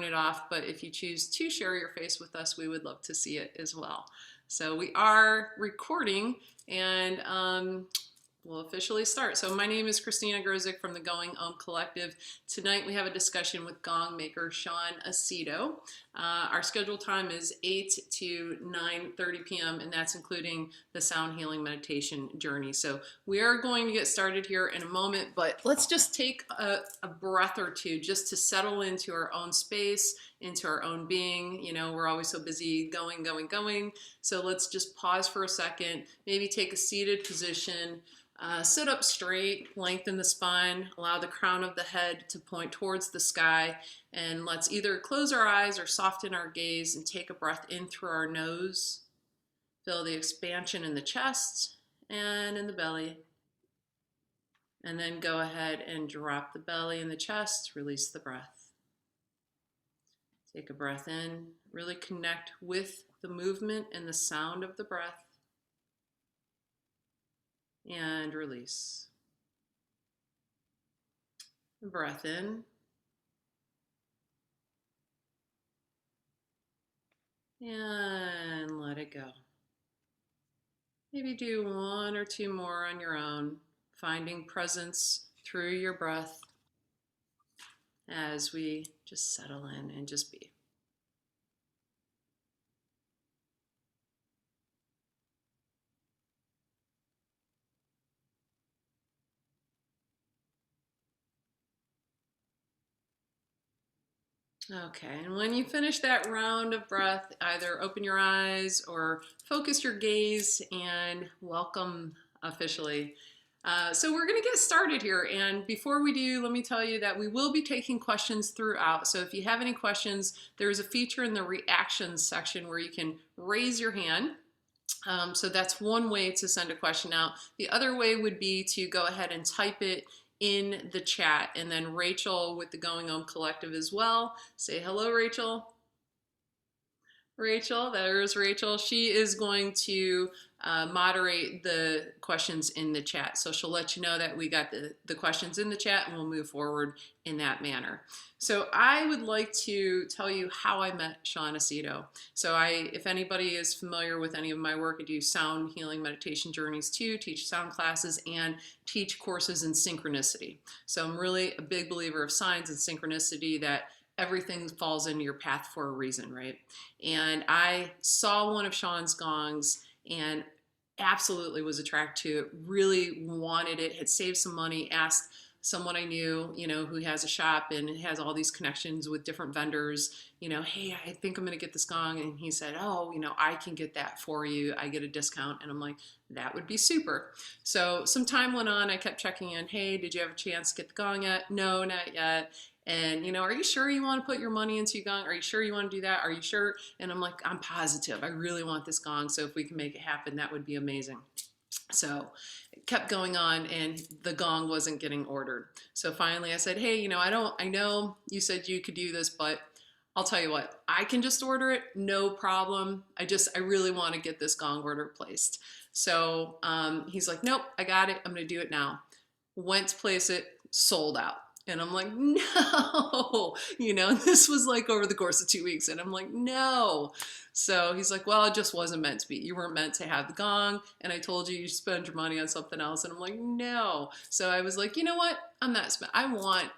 it off, but if you choose to share your face with us, we would love to see it as well. So we are recording, and we'll officially start. So my name is Christina Grozik from the Gong Collective. Tonight we have a discussion with gong maker Shawn Aceto. Our scheduled time is 8 to 9:30 p.m. and that's including the sound healing meditation journey. So we are going to get started here in a moment, but let's just take a breath or two just to settle into our own space, into our own being. You know, we're always so busy going. So let's just pause for a second, maybe take a seated position. Sit up straight, lengthen the spine, allow the crown of the head to point towards the sky, and let's either close our eyes or soften our gaze and take a breath in through our nose. Feel the expansion in the chest and in the belly. And then go ahead and drop the belly and the chest, release the breath. Take a breath in, really connect with the movement and the sound of the breath. And release. Breath in. And let it go. Maybe do one or two more on your own, finding presence through your breath as we just settle in and just be. Okay, and when you finish that round of breath, either open your eyes or focus your gaze and welcome officially. So we're going to get started here, and before we do, let me tell you that we will be taking questions throughout. So if you have any questions, there's a feature in the reactions section where you can raise your hand. So that's one way to send a question out. The other way would be to go ahead and type it in the chat, and then Rachel with the Going Home Collective as well. Say hello, Rachel. Rachel, there's Rachel. She is going to moderate the questions in the chat. So she'll let you know that we got the questions in the chat, and we'll move forward in that manner. So I would like to tell you how I met Shawn Aceto. So if anybody is familiar with any of my work, I do sound healing meditation journeys too, teach sound classes, and teach courses in synchronicity. So I'm really a big believer of signs and synchronicity, that everything falls into your path for a reason, right? And I saw one of Shawn's gongs and absolutely was attracted to it, really wanted it, had saved some money, asked someone I knew, you know, who has a shop and has all these connections with different vendors, you know, hey, I think I'm going to get this gong. And he said, oh, you know, I can get that for you. I get a discount. And I'm like, that would be super. So some time went on. I kept checking in. Hey, did you have a chance to get the gong yet? No, not yet. And, you know, are you sure you want to put your money into your gong? Are you sure you want to do that? Are you sure? And I'm like, I'm positive. I really want this gong. So if we can make it happen, that would be amazing. So it kept going on, and the gong wasn't getting ordered. So finally I said, hey, you know, I know you said you could do this, but I'll tell you what, I can just order it. No problem. I really want to get this gong order placed. So he's like, nope, I got it. I'm going to do it now. Went to place it, sold out. And I'm like, no, you know, this was like over the course of 2 weeks. And I'm like, no. So he's like, well, it just wasn't meant to be. You weren't meant to have the gong. And I told you spend your money on something else. And I'm like, no. So I was like, you know what? I'm not I want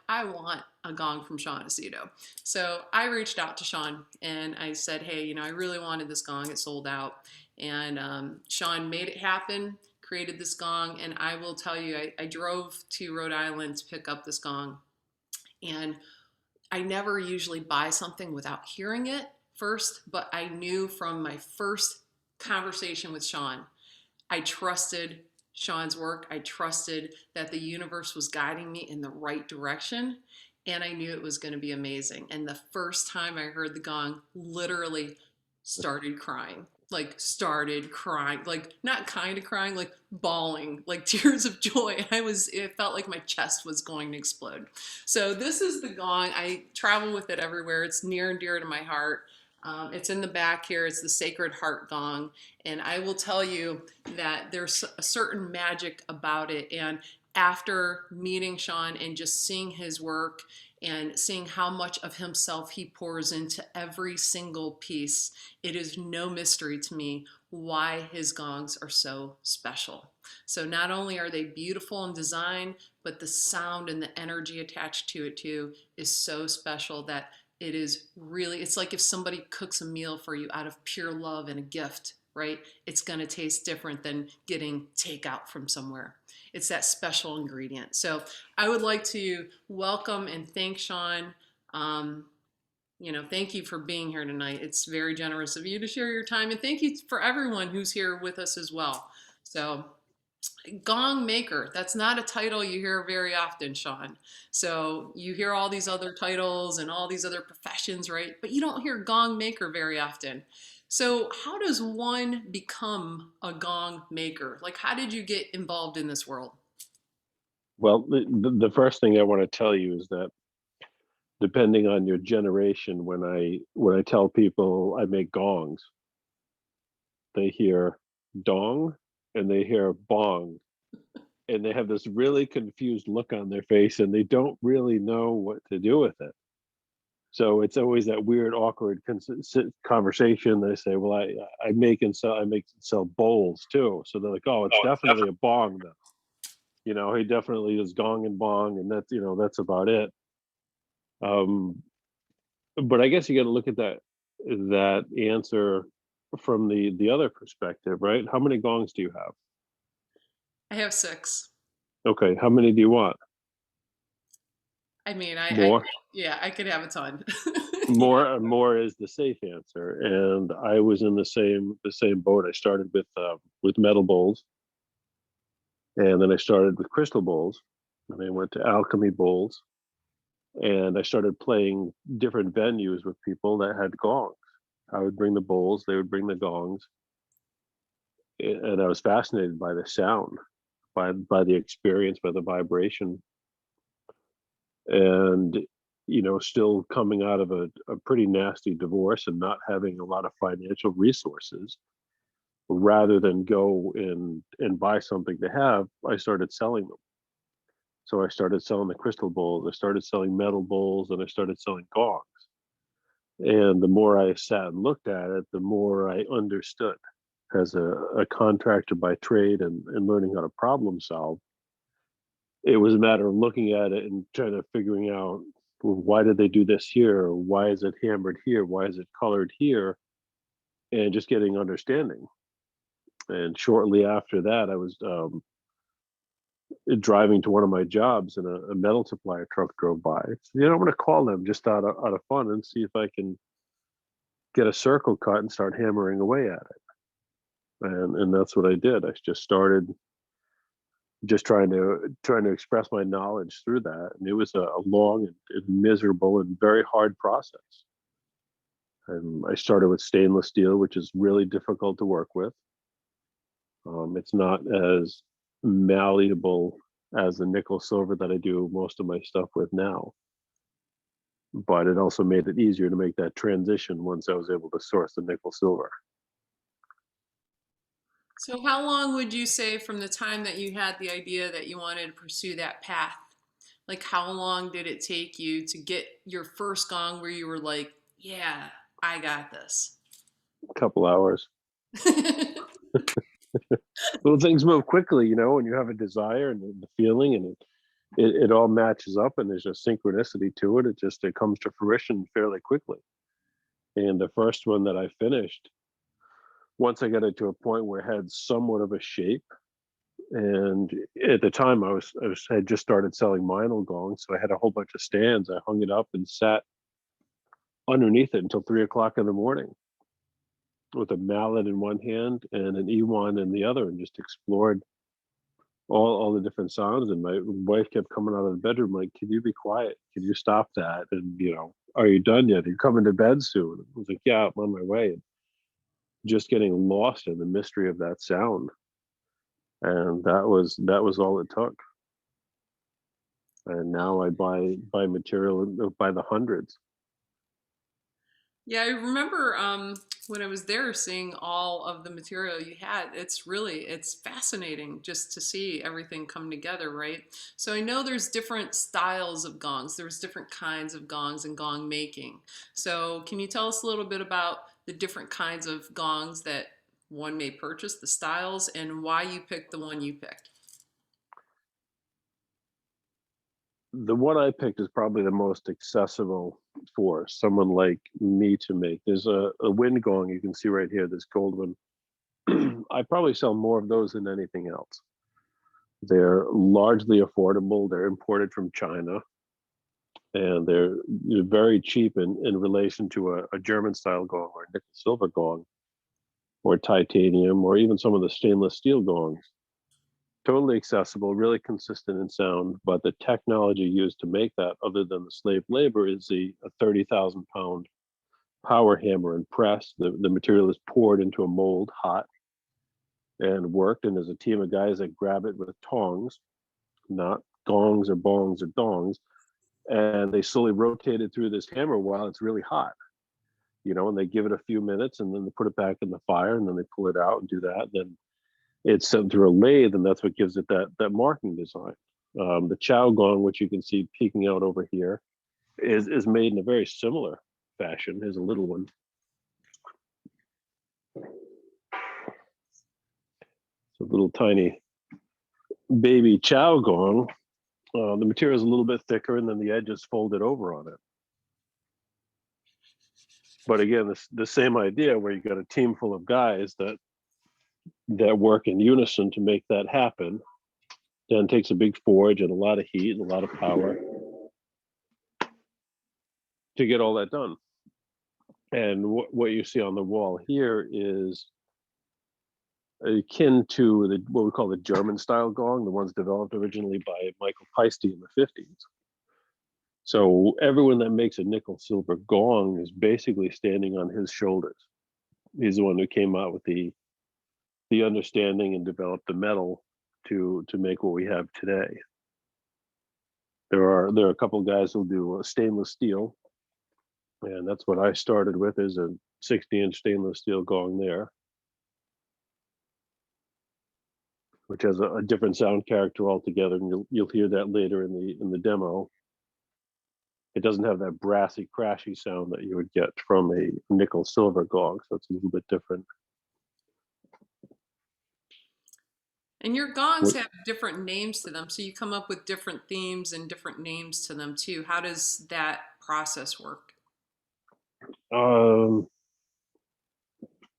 a gong from Shawn Aceto. So I reached out to Shawn and I said, hey, you know, I really wanted this gong. It sold out. And Shawn made it happen, created this gong, and I will tell you, I drove to Rhode Island to pick up this gong, and I never usually buy something without hearing it first, but I knew from my first conversation with Shawn, I trusted Shawn's work. I trusted that the universe was guiding me in the right direction, and I knew it was going to be amazing. And the first time I heard the gong, literally started crying. Like not kind of crying, like bawling, like tears of joy. It felt like my chest was going to explode. So this is the gong. I travel with it everywhere. It's near and dear to my heart. It's in the back here. It's the Sacred Heart Gong. And I will tell you that there's a certain magic about it. And after meeting Shawn and just seeing his work and seeing how much of himself he pours into every single piece. It is no mystery to me why his gongs are so special. So not only are they beautiful in design, but the sound and the energy attached to it too is so special that it is really, it's like if somebody cooks a meal for you out of pure love and a gift, right? It's going to taste different than getting takeout from somewhere. It's that special ingredient. So I would like to welcome and thank Shawn. Um, thank you for being here tonight. It's very generous of you to share your time, and thank you for everyone who's here with us as well. So, Gong Maker, that's not a title you hear very often, Shawn. So, you hear all these other titles and all these other professions, right? But you don't hear Gong Maker very often. So, how does one become a gong maker? Like, how did you get involved in this world? Well, the first thing I want to tell you is that depending on your generation, when I tell people I make gongs, they hear dong and they hear bong, and they have this really confused look on their face, and they don't really know what to do with it. So it's always that weird, awkward conversation. They say, "Well, I make and sell bowls too." So they're like, "Oh, it's Oh, it's definitely a bong, then." He definitely is gong and bong, and that's about it. Um, but I guess you got to look at that answer from the other perspective, right? How many gongs do you have? I have six. Okay, how many do you want? I mean, More? yeah, I could have a ton. Yeah. More is the safe answer, and I was in the same boat. I started with metal bowls, and then I started with crystal bowls, and I went to alchemy bowls, and I started playing different venues with people that had gongs. I would bring the bowls, they would bring the gongs, and I was fascinated by the sound, by the experience, by the vibration, and still coming out of a pretty nasty divorce and not having a lot of financial resources. Rather than go and buy something to have, I started selling them. So I started selling the crystal bowls, I started selling metal bowls, and I started selling gongs. And the more I sat and looked at it, the more I understood. As a contractor by trade and learning how to problem solve, it was a matter of looking at it and trying to figuring out, well, why did they do this here? Or why is it hammered here? Why is it colored here? And just getting understanding. And shortly after that, I was driving to one of my jobs, and a metal supplier truck drove by. So, I'm going to call them just out of fun and see if I can get a circle cut and start hammering away at it. And that's what I did. I just started just trying to express my knowledge through that, and it was a long and miserable and very hard process. And I started with stainless steel, which is really difficult to work with. It's not as malleable as the nickel silver that I do most of my stuff with now, but it also made it easier to make that transition once I was able to source the nickel silver. So, how long would you say from the time that you had the idea that you wanted to pursue that path? Like, how long did it take you to get your first gong where you were like, yeah, I got this? A couple hours. Well, things move quickly, when you have a desire and the feeling, and it all matches up, and there's a synchronicity to it. It comes to fruition fairly quickly. And the first one that I finished, once I got it to a point where it had somewhat of a shape, and at the time I had just started selling vinyl gongs, so I had a whole bunch of stands. I hung it up and sat underneath it until 3 o'clock in the morning with a mallet in one hand and an E1 in the other, and just explored all the different sounds. And my wife kept coming out of the bedroom like, "Can you be quiet? Can you stop that? And are you done yet? Are you coming to bed soon?" I was like, "Yeah, I'm on my way." And just getting lost in the mystery of that sound, and that was all it took. And now I buy material by the hundreds. Yeah, I remember When I was there seeing all of the material you had, it's fascinating just to see everything come together, right? So I know there's different styles of gongs. There's different kinds of gongs and gong making. So can you tell us a little bit about the different kinds of gongs that one may purchase, the styles, and why you picked the one you picked? The one I picked is probably the most accessible for someone like me to make. There's a wind gong you can see right here, this gold one. I probably sell more of those than anything else. They're largely affordable. They're imported from China, and they're very cheap in relation to a German style gong or a nickel silver gong or titanium or even some of the stainless steel gongs. Totally accessible, really consistent in sound, but the technology used to make that, other than the slave labor, is a 30,000 pound power hammer and press. The material is poured into a mold hot and worked, and there's a team of guys that grab it with tongs, not gongs or bongs or dongs, and they slowly rotate it through this hammer while it's really hot. And they give it a few minutes, and then they put it back in the fire, and then they pull it out and do that. Then it's sent through a lathe, and that's what gives it that marking design. The Chow Gong, which you can see peeking out over here, is made in a very similar fashion. Here's a little one. It's a little tiny baby Chow Gong. The material is a little bit thicker, and then the edge is folded over on it. But again, the same idea where you got a team full of guys that work in unison to make that happen. Then takes a big forge and a lot of heat and a lot of power to get all that done. And what you see on the wall here is akin to what we call the German style gong, the ones developed originally by Michael Paiste in the 50s. So everyone that makes a nickel silver gong is basically standing on his shoulders. He's the one who came out with the understanding and developed the metal to make what we have today. There are a couple of guys who'll do stainless steel, and that's what I started with, is a 60-inch stainless steel gong there, which has a different sound character altogether, and you'll hear that later in the demo. It doesn't have that brassy, crashy sound that you would get from a nickel silver gong, so it's a little bit different. And your gongs What, have different names to them, so you come up with different themes and different names to them too. How does that process work? um,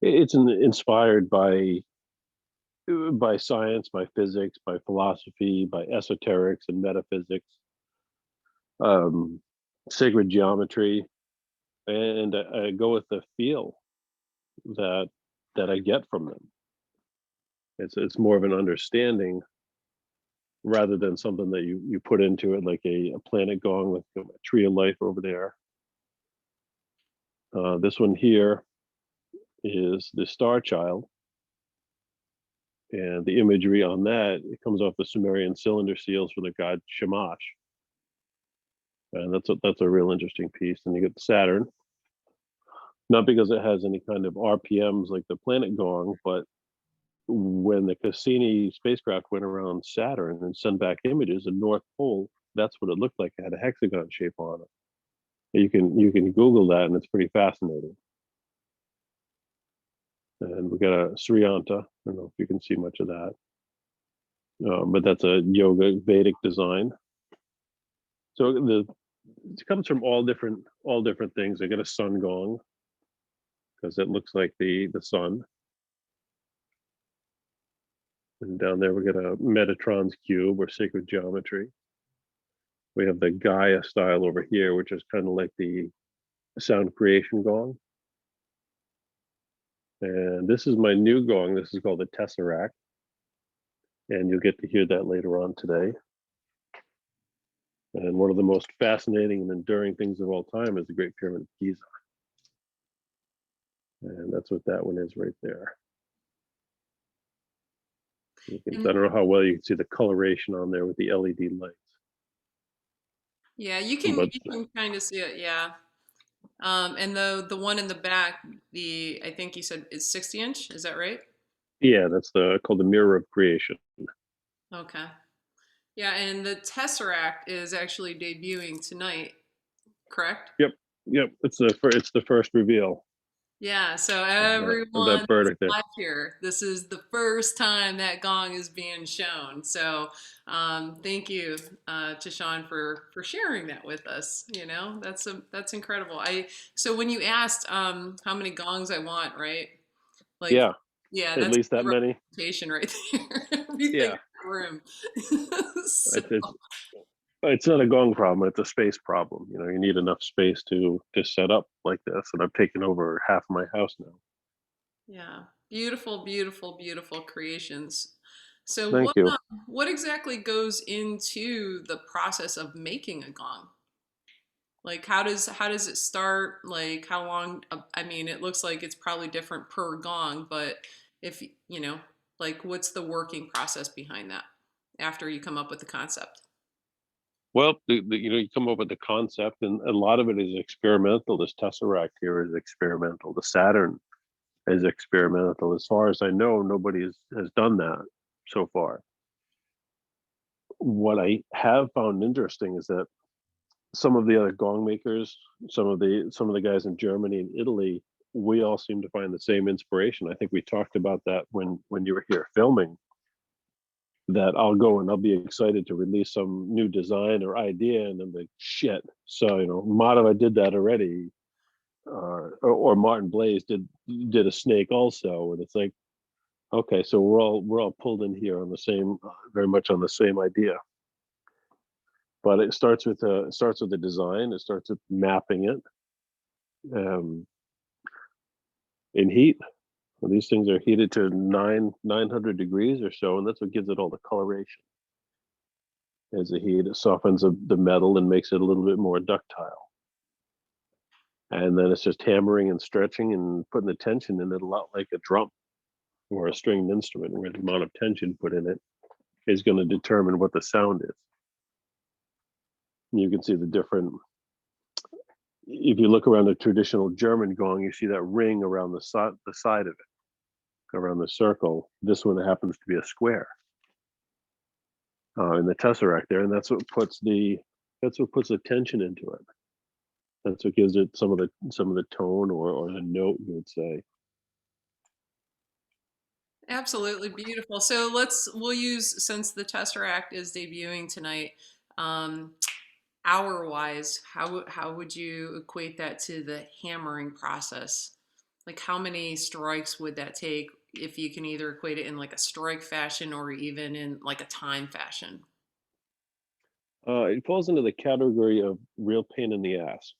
it's inspired by science, by physics, by philosophy, by esoterics and metaphysics, um, sacred geometry, and I go with the feel that I get from them. It's more of an understanding rather than something that you put into it, like a planet gong, like a tree of life over there. This one here is the Star Child, and the imagery on that, it comes off the Sumerian cylinder seals for the god Shamash, and that's a real interesting piece. And you get Saturn, not because it has any kind of RPMs like the planet gong, but when the Cassini spacecraft went around Saturn and sent back images, the North Pole, that's what it looked like. It had a hexagon shape on it. You can Google that, and it's pretty fascinating. And we got a Sriyanta. I don't know if you can see much of that, but that's a yoga Vedic design. So it comes from all different things. I got a sun gong because it looks like the sun. And down there we got a Metatron's cube or sacred geometry. We have the Gaia style over here, which is kind of like the sound creation gong. And this is my new gong. This is called the Tesseract. And you'll get to hear that later on today. And one of the most fascinating and enduring things of all time is the Great Pyramid of Giza. And that's what that one is right there. I And don't know how well you can see the coloration on there with the LED lights. yeah, you But can kind of see it. Yeah. And the one in the back, I think you said is 60 inch. Is that right? Yeah, that's the called the Mirror of Creation. Okay. Yeah, and the Tesseract is actually debuting tonight, correct? Yep, yep. It's the first reveal Yeah, so of that everyone that's verdict there. not here, this is the first time that Gong is being shown. So thank you to Shawn for sharing that with us. You know, that's incredible. So when you asked how many gongs I want, right? Like, Yeah, yeah, at that's least that the many. representation right there. Everything in Yeah, the room. So, it's it's not a gong problem. It's a space problem. You know, you need enough space to set up like this, and I've taken over half my house now. yeah, beautiful, beautiful, beautiful creations. So Thank you. what exactly goes into the process of making a gong? Like how does it start? Like how long? I mean, it looks like it's probably different per gong, but if you know, like what's the working process behind that after you come up with the concept? Well, you know, you come up with the concept, and a lot of it is experimental. This Tesseract here is experimental. The Saturn is experimental. As far as I know, nobody has done that so far. What I have found interesting is that some of the other gong makers, some of the guys in Germany and Italy, we all seem to find the same inspiration. I think we talked about that when you were here filming. That I'll go and I'll be excited to release some new design or idea, and I'm like, shit. So you know, Motto did that already, or Martin Blaze did a snake also, and it's like, okay, so we're all pulled in here on the same, very much on the same idea. But it starts with the design. It starts with mapping it in heat. Well, these things are heated to 900 degrees or so, and that's what gives it all the coloration. As the heat, it softens the metal and makes it a little bit more ductile. And then it's just hammering and stretching and putting the tension in it, a lot like a drum or a stringed instrument, where the amount of tension put in it is going to determine what the sound is. You can see the different. If you look around the traditional German gong, you see that ring around the side of it, around the circle. This one happens to be a square in the tesseract there, and that's what puts the tension into it. That's what gives it some of the tone or the note, you would say. Absolutely beautiful. So we'll use, since the Tesseract is debuting tonight, um, hour wise, how would you equate that to the hammering process? Like how many strikes would that take if you can either equate it in like a strike fashion or even in like a time fashion? It falls into the category of real pain in the ass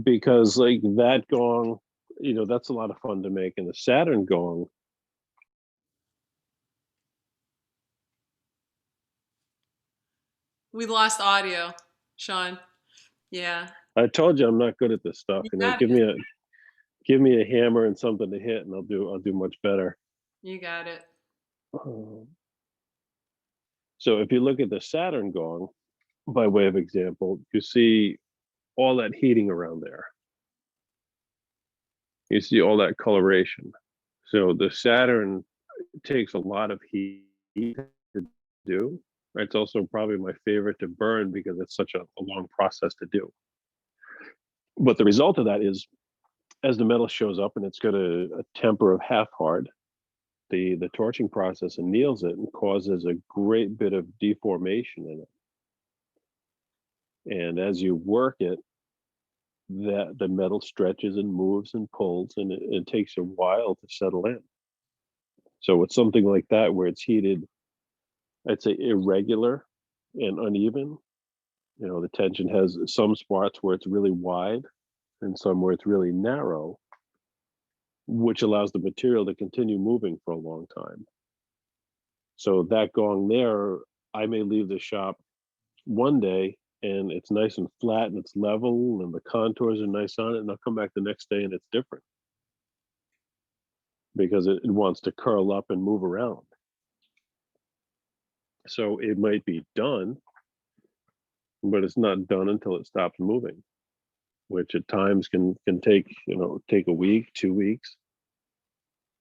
because, like that gong, you know, that's a lot of fun to make. And the Saturn gong, We lost audio, Shawn. Yeah, I told you I'm not good at this stuff. you You know, got give it. me a hammer and something to hit, and I'll do much better. You got it. Um, So if you look at the Saturn gong, by way of example, you see all that heating around there. You see all that coloration. So the Saturn takes a lot of heat to do. It's also probably my favorite to burn because it's such a long process to do. But the result of that is, as the metal shows up and it's got a temper of half hard, the torching process anneals it and causes a great bit of deformation in it. And as you work it, that the metal stretches and moves and pulls, and it takes a while to settle in. So with something like that, where it's heated, I'd say irregular and uneven. You know, the tension has some spots where it's really wide and some where it's really narrow, which allows the material to continue moving for a long time. So that gong there, I may leave the shop one day and it's nice and flat and it's level and the contours are nice on it, and I'll come back the next day and it's different because it wants to curl up and move around. So it might be done, but it's not done until it stops moving. which at times can take, take a week, 2 weeks.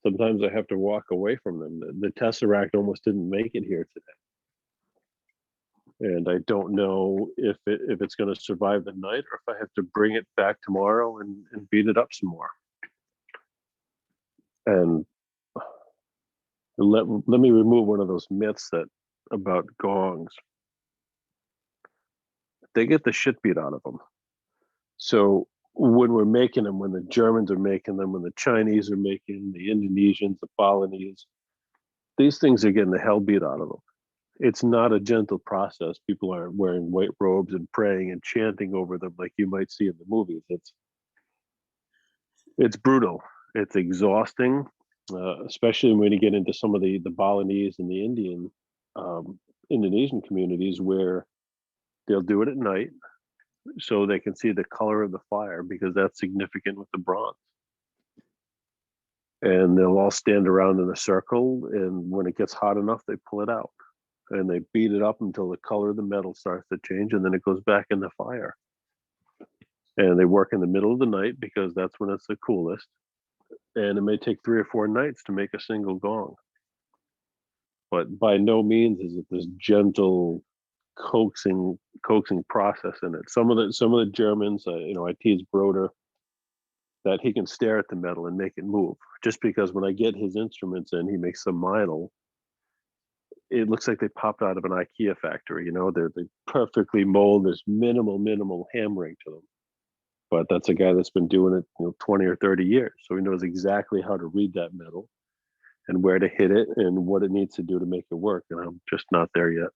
Sometimes I have to walk away from them. The tesseract almost didn't make it here today, and I don't know if it's going to survive the night or if I have to bring it back tomorrow and beat it up some more. And let me remove one of those myths that about gongs. They get the shit beat out of them. So when we're making them, when the Germans are making them, when the Chinese are making, the Indonesians, the Balinese, these things are getting the hell beat out of them. It's not a gentle process. People aren't wearing white robes and praying and chanting over them like you might see in the movies. It's brutal. It's exhausting, especially when you get into some of the Balinese and the um, Indonesian communities where they'll do it at night so they can see the color of the fire because that's significant with the bronze. And they'll all stand around in a circle, and when it gets hot enough, they pull it out and they beat it up until the color of the metal starts to change, and then it goes back in the fire. And they work in the middle of the night because that's when it's the coolest. And it may take 3 or 4 nights to make a single gong. But by no means is it this gentle coaxing process in it. Some of the Germans, I tease Broder that he can stare at the metal and make it move. Just because when I get his instruments in, he makes some vinyl. It looks like they popped out of an IKEA factory. They perfectly mold. There's minimal hammering to them. But that's a guy that's been doing it, 20 or 30 years. So he knows exactly how to read that metal and where to hit it and what it needs to do to make it work. And I'm just not there yet.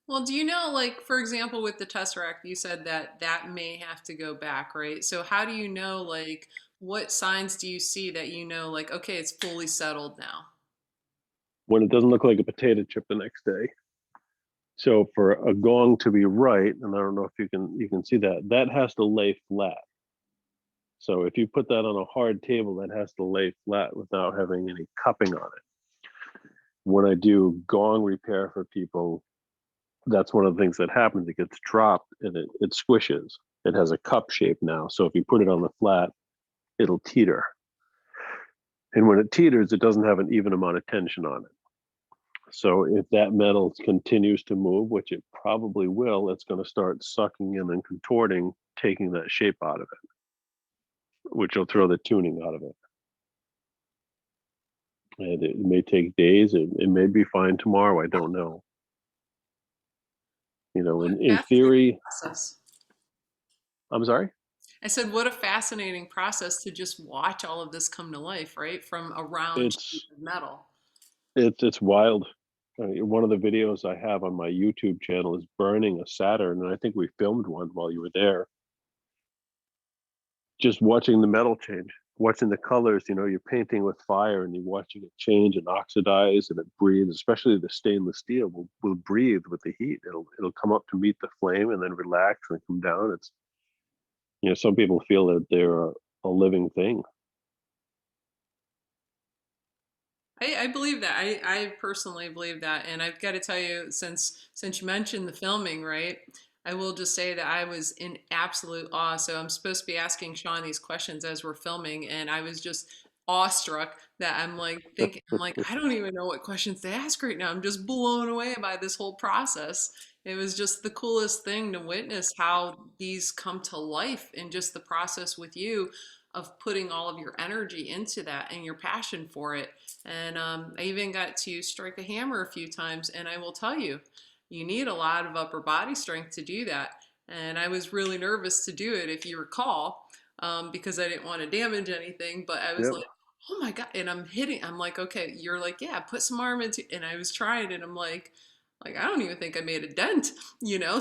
Well, do you know, like, for example, with the Tesseract, you said that that may have to go back, right? So how do you know, like, what signs do you see that you know, like, okay, it's fully settled now? When it doesn't look like a potato chip the next day. So for a gong to be right, and I don't know if you can see that has to lay flat. So if you put that on a hard table, that has to lay flat without having any cupping on it. When I do gong repair for people, that's one of the things that happens. It gets dropped and it squishes. It has a cup shape now. So if you put it on the flat, it'll teeter. And when it teeters, it doesn't have an even amount of tension on it. So if that metal continues to move, which it probably will, it's going to start sucking in and contorting, taking that shape out of it, which will throw the tuning out of it. And it may take days. It may be fine tomorrow. I don't know. What In a fascinating theory, process. I'm sorry. I said, what a fascinating process to just watch all of this come to life, right? From a round sheet It's of metal. it's wild. One of the videos I have on my YouTube channel is burning a Saturn, and I think we filmed one while you were there. Just watching the metal change, watching the colors. You're painting with fire, and you're watching it change and oxidize, and it breathes. Especially the stainless steel will breathe with the heat. It'll come up to meet the flame, and then relax and come down. It's some people feel that they're a living thing. I believe that. I personally believe that, and I've got to tell you, since you mentioned the filming, right? I will just say that I was in absolute awe. So I'm supposed to be asking Shawn these questions as we're filming, and I was just awestruck that I'm like thinking, I'm like, I don't even know what questions to ask right now. I'm just blown away by this whole process. It was just the coolest thing to witness how these come to life and just the process with you of putting all of your energy into that and your passion for it. And I even got to strike a hammer a few times. And I will tell you, you need a lot of upper body strength to do that. And I was really nervous to do it, if you recall, because I didn't want to damage anything. But I was Yep. like, oh my God. And I'm like, okay, you're like, yeah, put some arm into, and I was trying, and I'm like, I don't even think I made a dent,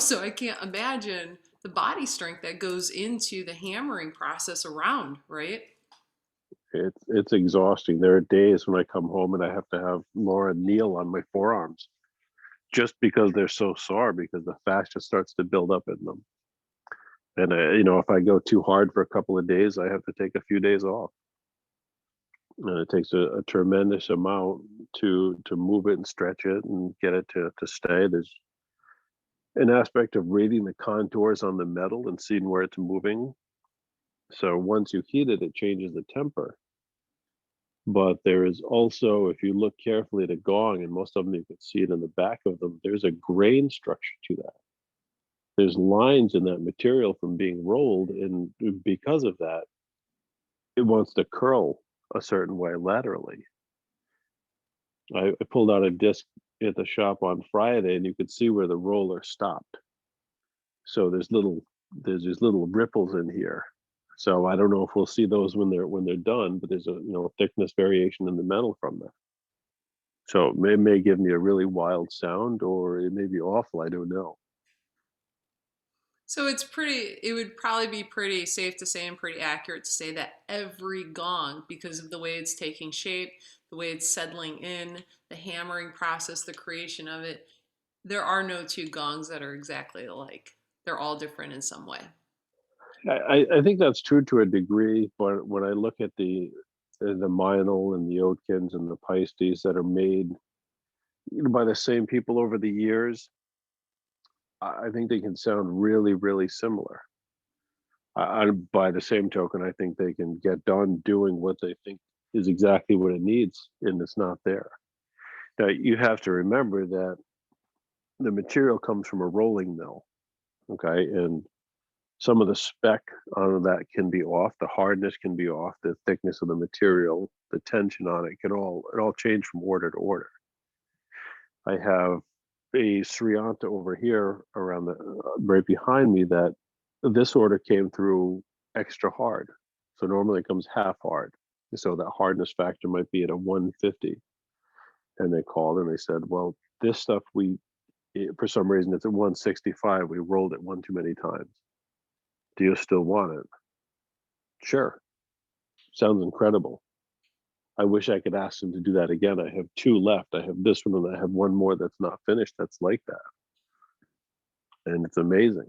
So I can't imagine the body strength that goes into the hammering process around, right? It's exhausting. There are days when I come home and I have to have Laura kneel on my forearms just because they're so sore because the fascia starts to build up in them. And if I go too hard for a couple of days, I have to take a few days off. And it takes a tremendous amount to move it and stretch it and get it to stay. an aspect of reading the contours on the metal and seeing where it's moving. So once you heat it, it changes the temper. But there is also, if you look carefully at a gong, and most of them you can see it in the back of them, there's a grain structure to that. There's lines in that material from being rolled, and because of that, it wants to curl a certain way laterally. I pulled out a disc at the shop on Friday, and you could see where the roller stopped. So there's these little ripples in here. So I don't know if we'll see those when they're done, but there's a thickness variation in the metal from that. So it may give me a really wild sound, or it may be awful. I don't know. So it would probably be pretty safe to say and pretty accurate to say that every gong, because of the way it's taking shape, the way it's settling in, the hammering process, the creation of it, there are no two gongs that are exactly alike. They're all different in some way. I think that's true to a degree, but when I look at the Meinl and the Oatkins and the Peisties that are made by the same people over the years, I think they can sound really, really similar. By the same token, I think they can get done doing what they think is exactly what it needs, and it's not there. Now, you have to remember that the material comes from a rolling mill, okay? And some of the spec on that can be off, the hardness can be off, the thickness of the material, the tension on it it all change from order to order. I have a Srianta over here around the right behind me that this order came through extra hard. So normally it comes half hard. So that hardness factor might be at a 150. And they called and they said, well, this stuff for some reason it's at 165. We rolled it one too many times. Do you still want it? Sure. Sounds incredible. I wish I could ask them to do that again. I have two left. I have this one and I have one more that's not finished that's like that. And it's amazing.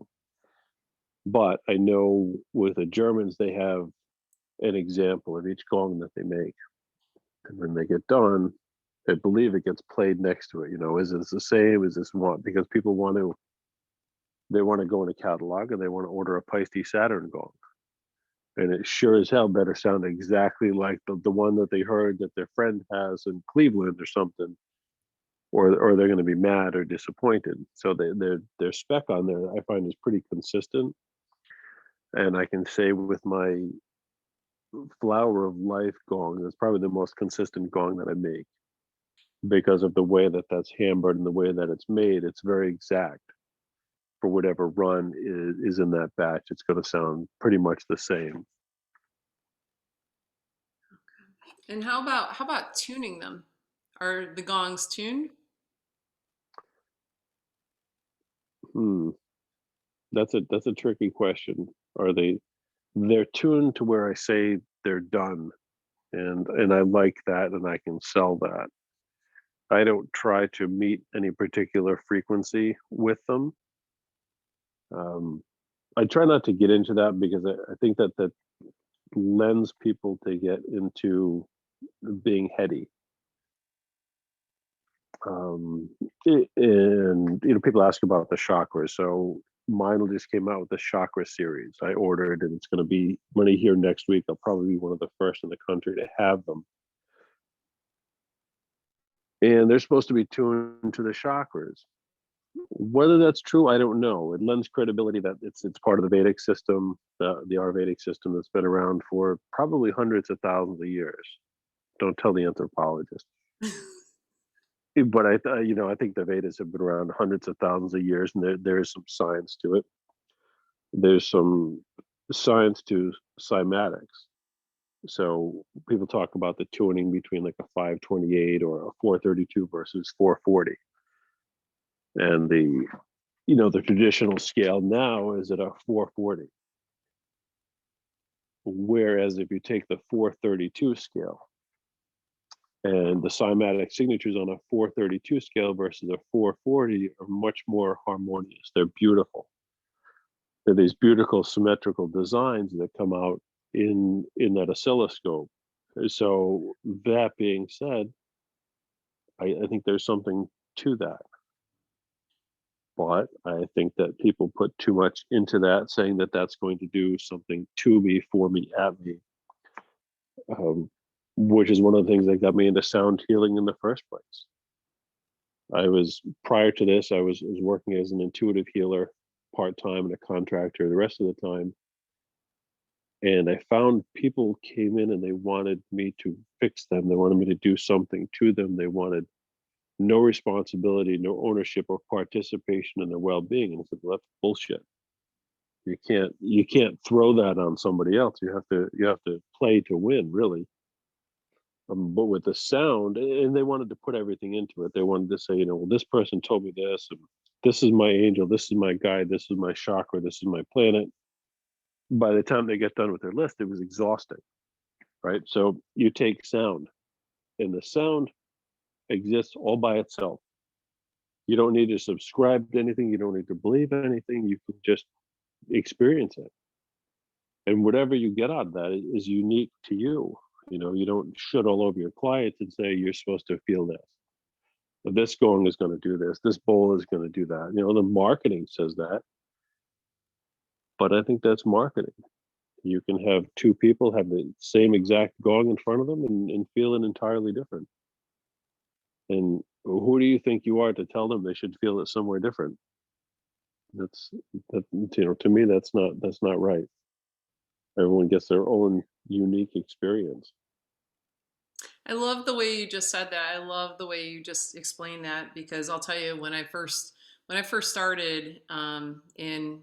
But I know with the Germans, they have an example of each gong that they make. And when they get done, I believe it gets played next to it. Is this the same? Is this one? Because people they want to go in a catalog and they want to order a Paiste Saturn gong. And it sure as hell better sound exactly like the one that they heard that their friend has in Cleveland or something, or they're going to be mad or disappointed. So their spec on there I find is pretty consistent, and I can say with my Flower of Life gong, that's probably the most consistent gong that I make because of the way that that's hammered and the way that it's made. It's very exact for whatever run is in that batch. It's going to sound pretty much the same. And how about tuning them? Are the gongs tuned? Hmm. That's a tricky question. Are they're tuned to where I say they're done, and I like that, and I can sell that. I don't try to meet any particular frequency with them. Um, I try not to get into that because I think that lends people to get into being heady. Um, and people ask about the chakras. So mine just came out with the chakra series. I ordered, and it's going to be when I here next week. I'll probably be one of the first in the country to have them. And they're supposed to be tuned to the chakras. Whether that's true, I don't know. It lends credibility that it's part of the Vedic system, the Ayurvedic system that's been around for probably hundreds of thousands of years. Don't tell the anthropologist. But I think the Vedas have been around hundreds of thousands of years, and there is some science to it. There's some science to cymatics. So people talk about the tuning between like a 528 or a 432 versus 440, and the traditional scale now is at a 440. Whereas if you take the 432 scale and the cymatic signatures on a 432 scale versus a 440 are much more harmonious. They're beautiful. They're these beautiful symmetrical designs that come out in that oscilloscope. So that being said, I think there's something to that. but I think that people put too much into that, saying that that's going to do something to me, for me, at me, um, which is one of the things that got me into sound healing in the first place. I was prior to this, I was working as an intuitive healer part time and a contractor the rest of the time. And I found people came in and they wanted me to fix them. They wanted me to do something to them. They wanted no responsibility, no ownership or participation in their well-being. And I said, well, that's bullshit. You can't throw that on somebody else. You have to play to win, really. But with the sound, and they wanted to put everything into it. They wanted to say, well, this person told me this, and this is my angel, this is my guide, this is my chakra, this is my planet. By the time they get done with their list, it was exhausting, right? So you take sound, and the sound exists all by itself. You don't need to subscribe to anything. You don't need to believe anything. You can just experience it. And whatever you get out of that is unique to you. You don't shit all over your clients and say you're supposed to feel this. This gong is going to do this. This bowl is going to do that. The marketing says that, but I think that's marketing. You can have two people have the same exact gong in front of them and feel it entirely different. And who do you think you are to tell them they should feel it somewhere different? That's that to me that's not right. Everyone gets their own unique experience. I love the way you just said that. I love the way you just explained that because I'll tell you when I first started in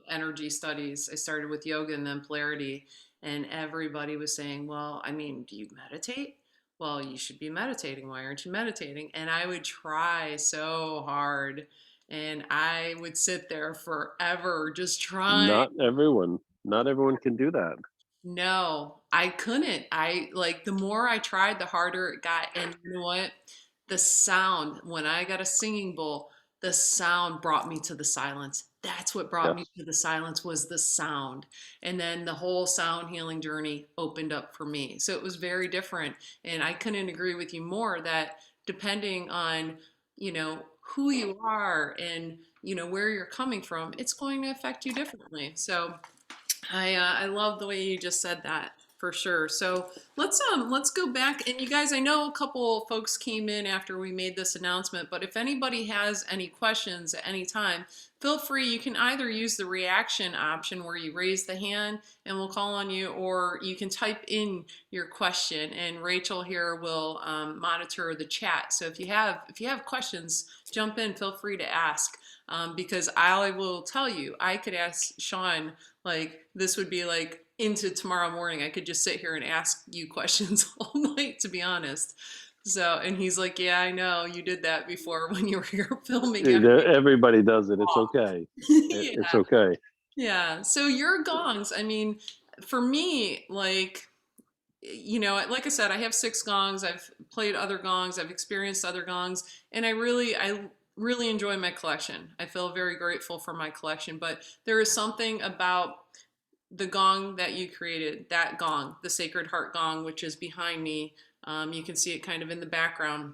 energy studies, I started with yoga and then polarity, and everybody was saying, "Well, I mean, do you meditate? Well, you should be meditating. Why aren't you meditating?" And I would try so hard, and I would sit there forever just trying. Not everyone can do that. No, I couldn't. I like the more I tried, the harder it got. And you know what? The sound, when I got a singing bowl, the sound brought me to the silence. That's what brought me Yes. to the silence was the sound. And then the whole sound healing journey opened up for me. So it was very different. And I couldn't agree with you more that depending on, who you are and, where you're coming from, it's going to affect you differently. So I love the way you just said that for sure. So let's go back and you guys, I know a couple folks came in after we made this announcement, but if anybody has any questions at any time, feel free. You can either use the reaction option where you raise the hand and we'll call on you, or you can type in your question and Rachel here will monitor the chat. So if you have questions, jump in. Feel free to ask. Because I will tell you, I could ask Shawn like this would be like into tomorrow morning. I could just sit here and ask you questions all night, to be honest. So, and he's like, "Yeah, I know you did that before when you were here filming everything." Everybody does it. It's okay. It's Yeah, okay. yeah. So your gongs, I mean, for me, like, like I said, I have six gongs. I've played other gongs. I've experienced other gongs, and I really enjoy my collection. I feel very grateful for my collection. But there is something about the gong that you created, that gong, the Sacred Heart gong, which is behind me. You can see it kind of in the background.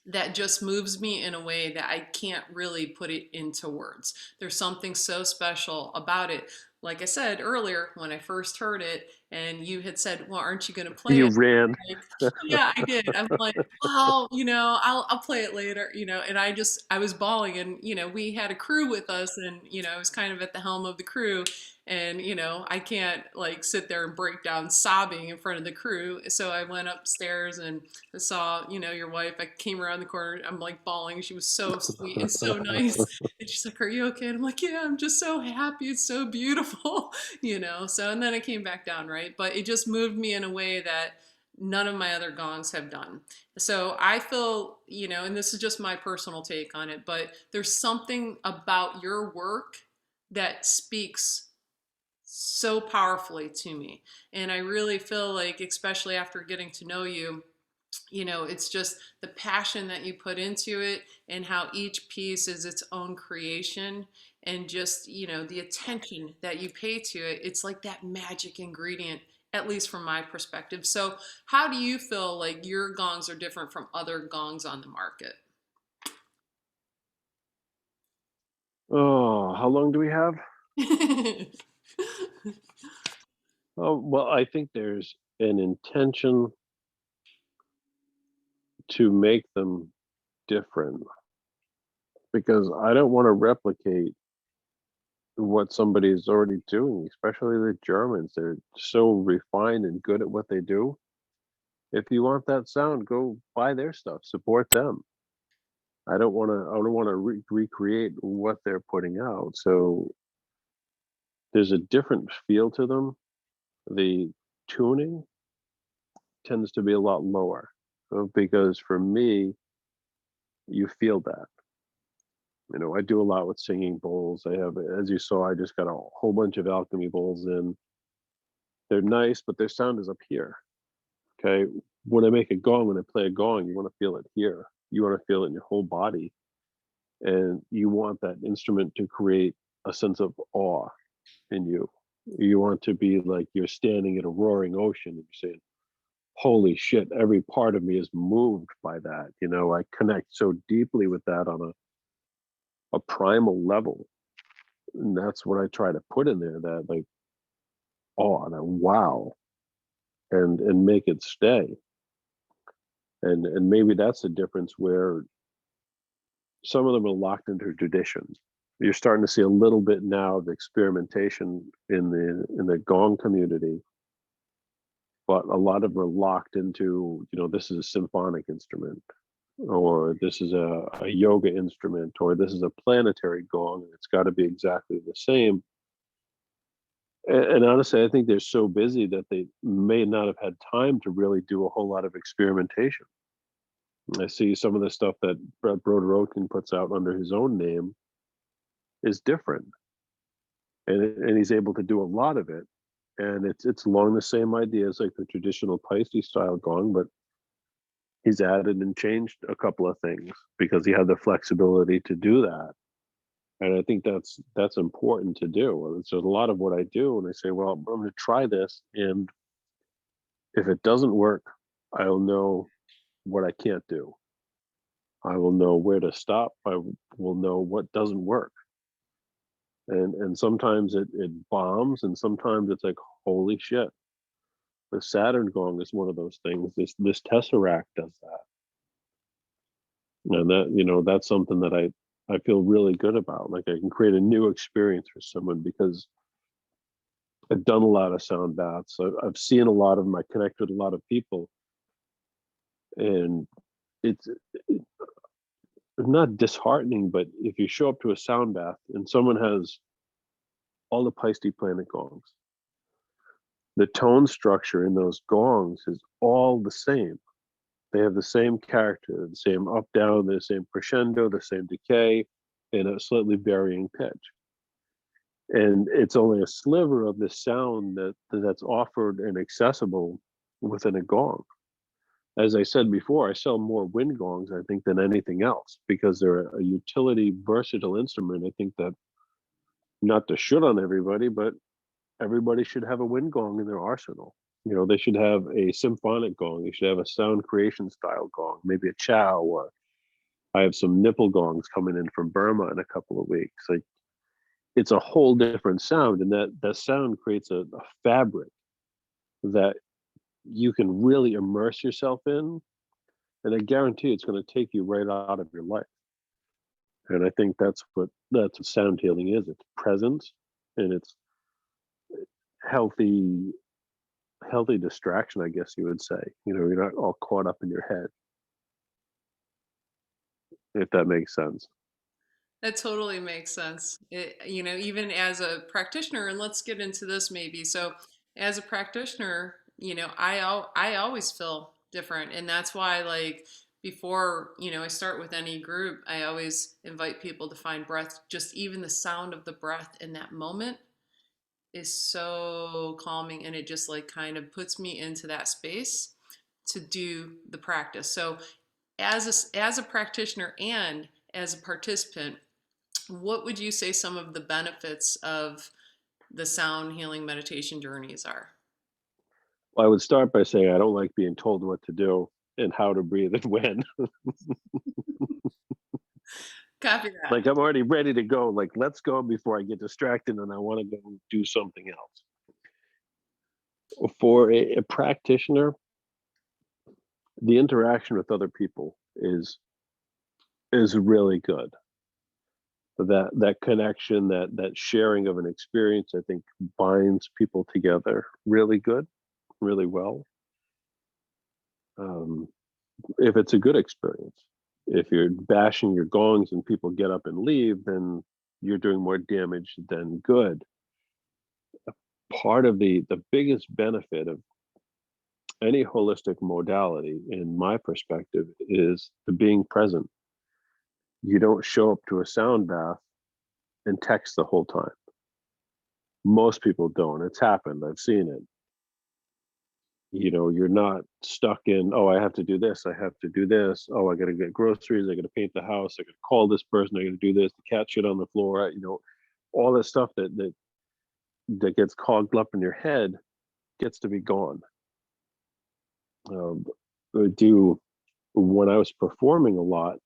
That just moves me in a way that I can't really put it into words. There's something so special about it. Like I said earlier, when I first heard it, and you had said, "Well, aren't you going to play You it?" ran. Like, yeah, I did. I'm like, well, I'll play it later, and I was bawling, and we had a crew with us, and I was kind of at the helm of the crew, and I can't like sit there and break down sobbing in front of the crew, so I went upstairs and I saw, your wife. I came around the corner. I'm like bawling. She was so sweet and so nice. And she's like, "Are you okay?" And I'm like, "Yeah, I'm just so happy. It's so beautiful," So, and then I came back down, right? But it just moved me in a way that none of my other gongs have done. So I feel, and this is just my personal take on it, but there's something about your work that speaks so powerfully to me. And I really feel like, especially after getting to know you, it's just the passion that you put into it and how each piece is its own creation and just, the attention that you pay to it. It's like that magic ingredient, at least from my perspective. So, how do you feel like your gongs are different from other gongs on the market? Oh, how long do we have? Oh, well, I think there's an intention to make them different because I don't want to replicate what somebody is already doing, especially the Germans. They're so refined and good at what they do. If you want that sound, go buy their stuff, support them. I don't want to recreate what they're putting out. So there's a different feel to them. The tuning tends to be a lot lower because for me, you feel that. You know, I do a lot with singing bowls. I have, as you saw, I just got a whole bunch of alchemy bowls in. They're nice, but their sound is up here. Okay. When I make a gong, when I play a gong, you want to feel it here. You want to feel it in your whole body. And you want that instrument to create a sense of awe in you. You want to be like you're standing in a roaring ocean and you're saying, holy shit, every part of me is moved by that. You know, I connect so deeply with that on a primal level. And that's what I try to put in there, that like awe, that wow, and make it stay. And maybe that's the difference where some of them are locked into traditions. You're starting to see a little bit now of experimentation in the gong community, but a lot of them are locked into, you know, this is a symphonic instrument, or this is a yoga instrument, or this is a planetary gong, and it's got to be exactly the same. And honestly, I think they're so busy that they may not have had time to really do a whole lot of experimentation. I see some of the stuff that Brett Broder puts out under his own name is different, and he's able to do a lot of it. And it's along the same ideas like the traditional Pisces style gong, but he's added and changed a couple of things because he had the flexibility to do that. And I think that's important to do. So a lot of what I do, and I say, well, I'm going to try this, and if it doesn't work, I'll know what I can't do. I will know where to stop. I will know what doesn't work. And sometimes it bombs, and sometimes it's like, holy shit. The Saturn gong is one of those things. This tesseract does that, and that, you know, that's something that I feel really good about. Like I can create a new experience for someone because I've done a lot of sound baths. I've seen a lot of them. I connect with a lot of people, and it's not disheartening. But if you show up to a sound bath and someone has all the Paiste planet gongs, the tone structure in those gongs is all the same. They have the same character, the same up down, the same crescendo, the same decay, in a slightly varying pitch. And it's only a sliver of the sound that's offered and accessible within a gong. As I said before, I sell more wind gongs, I think, than anything else because they're a utility, versatile instrument. I think that, not to shit on everybody, but everybody should have a wind gong in their arsenal. You know, they should have a symphonic gong. They should have a sound creation style gong, maybe a chow. Or I have some nipple gongs coming in from Burma in a couple of weeks. Like it's a whole different sound, and that sound creates a fabric that you can really immerse yourself in, and I guarantee it's going to take you right out of your life. And I think that's what sound healing is. It's presence, and it's healthy healthy distraction, I guess you would say. You know, you're not all caught up in your head, if that makes sense. That totally makes sense. Even as a practitioner, and let's get into this maybe. So, as a practitioner, I always feel different, and that's why, like, before I start with any group, I always invite people to find breath. Just even the sound of the breath in that moment is so calming, and it just like kind of puts me into that space to do the practice. So, as a practitioner and as a participant, what would you say some of the benefits of the sound healing meditation journeys are? Well, I would start by saying I don't like being told what to do and how to breathe and when. Copy that. Like I'm already ready to go. Like, let's go before I get distracted and I want to go do something else. For a practitioner, the interaction with other people is really good. That connection, that sharing of an experience, I think binds people together really good, really well. Um, if it's a good experience, if you're bashing your gongs and people get up and leave, then you're doing more damage than good. Part of the biggest benefit of any holistic modality, in my perspective, is the being present. You don't show up to a sound bath and text the whole time. Most people don't. It's happened. I've seen it. You're not stuck in, oh, I have to do this, I have to do this, oh, I gotta get groceries, I gotta paint the house, I gotta call this person, I gotta do this, the cat shit on the floor, all this stuff that gets clogged up in your head gets to be gone. I do When I was performing a lot,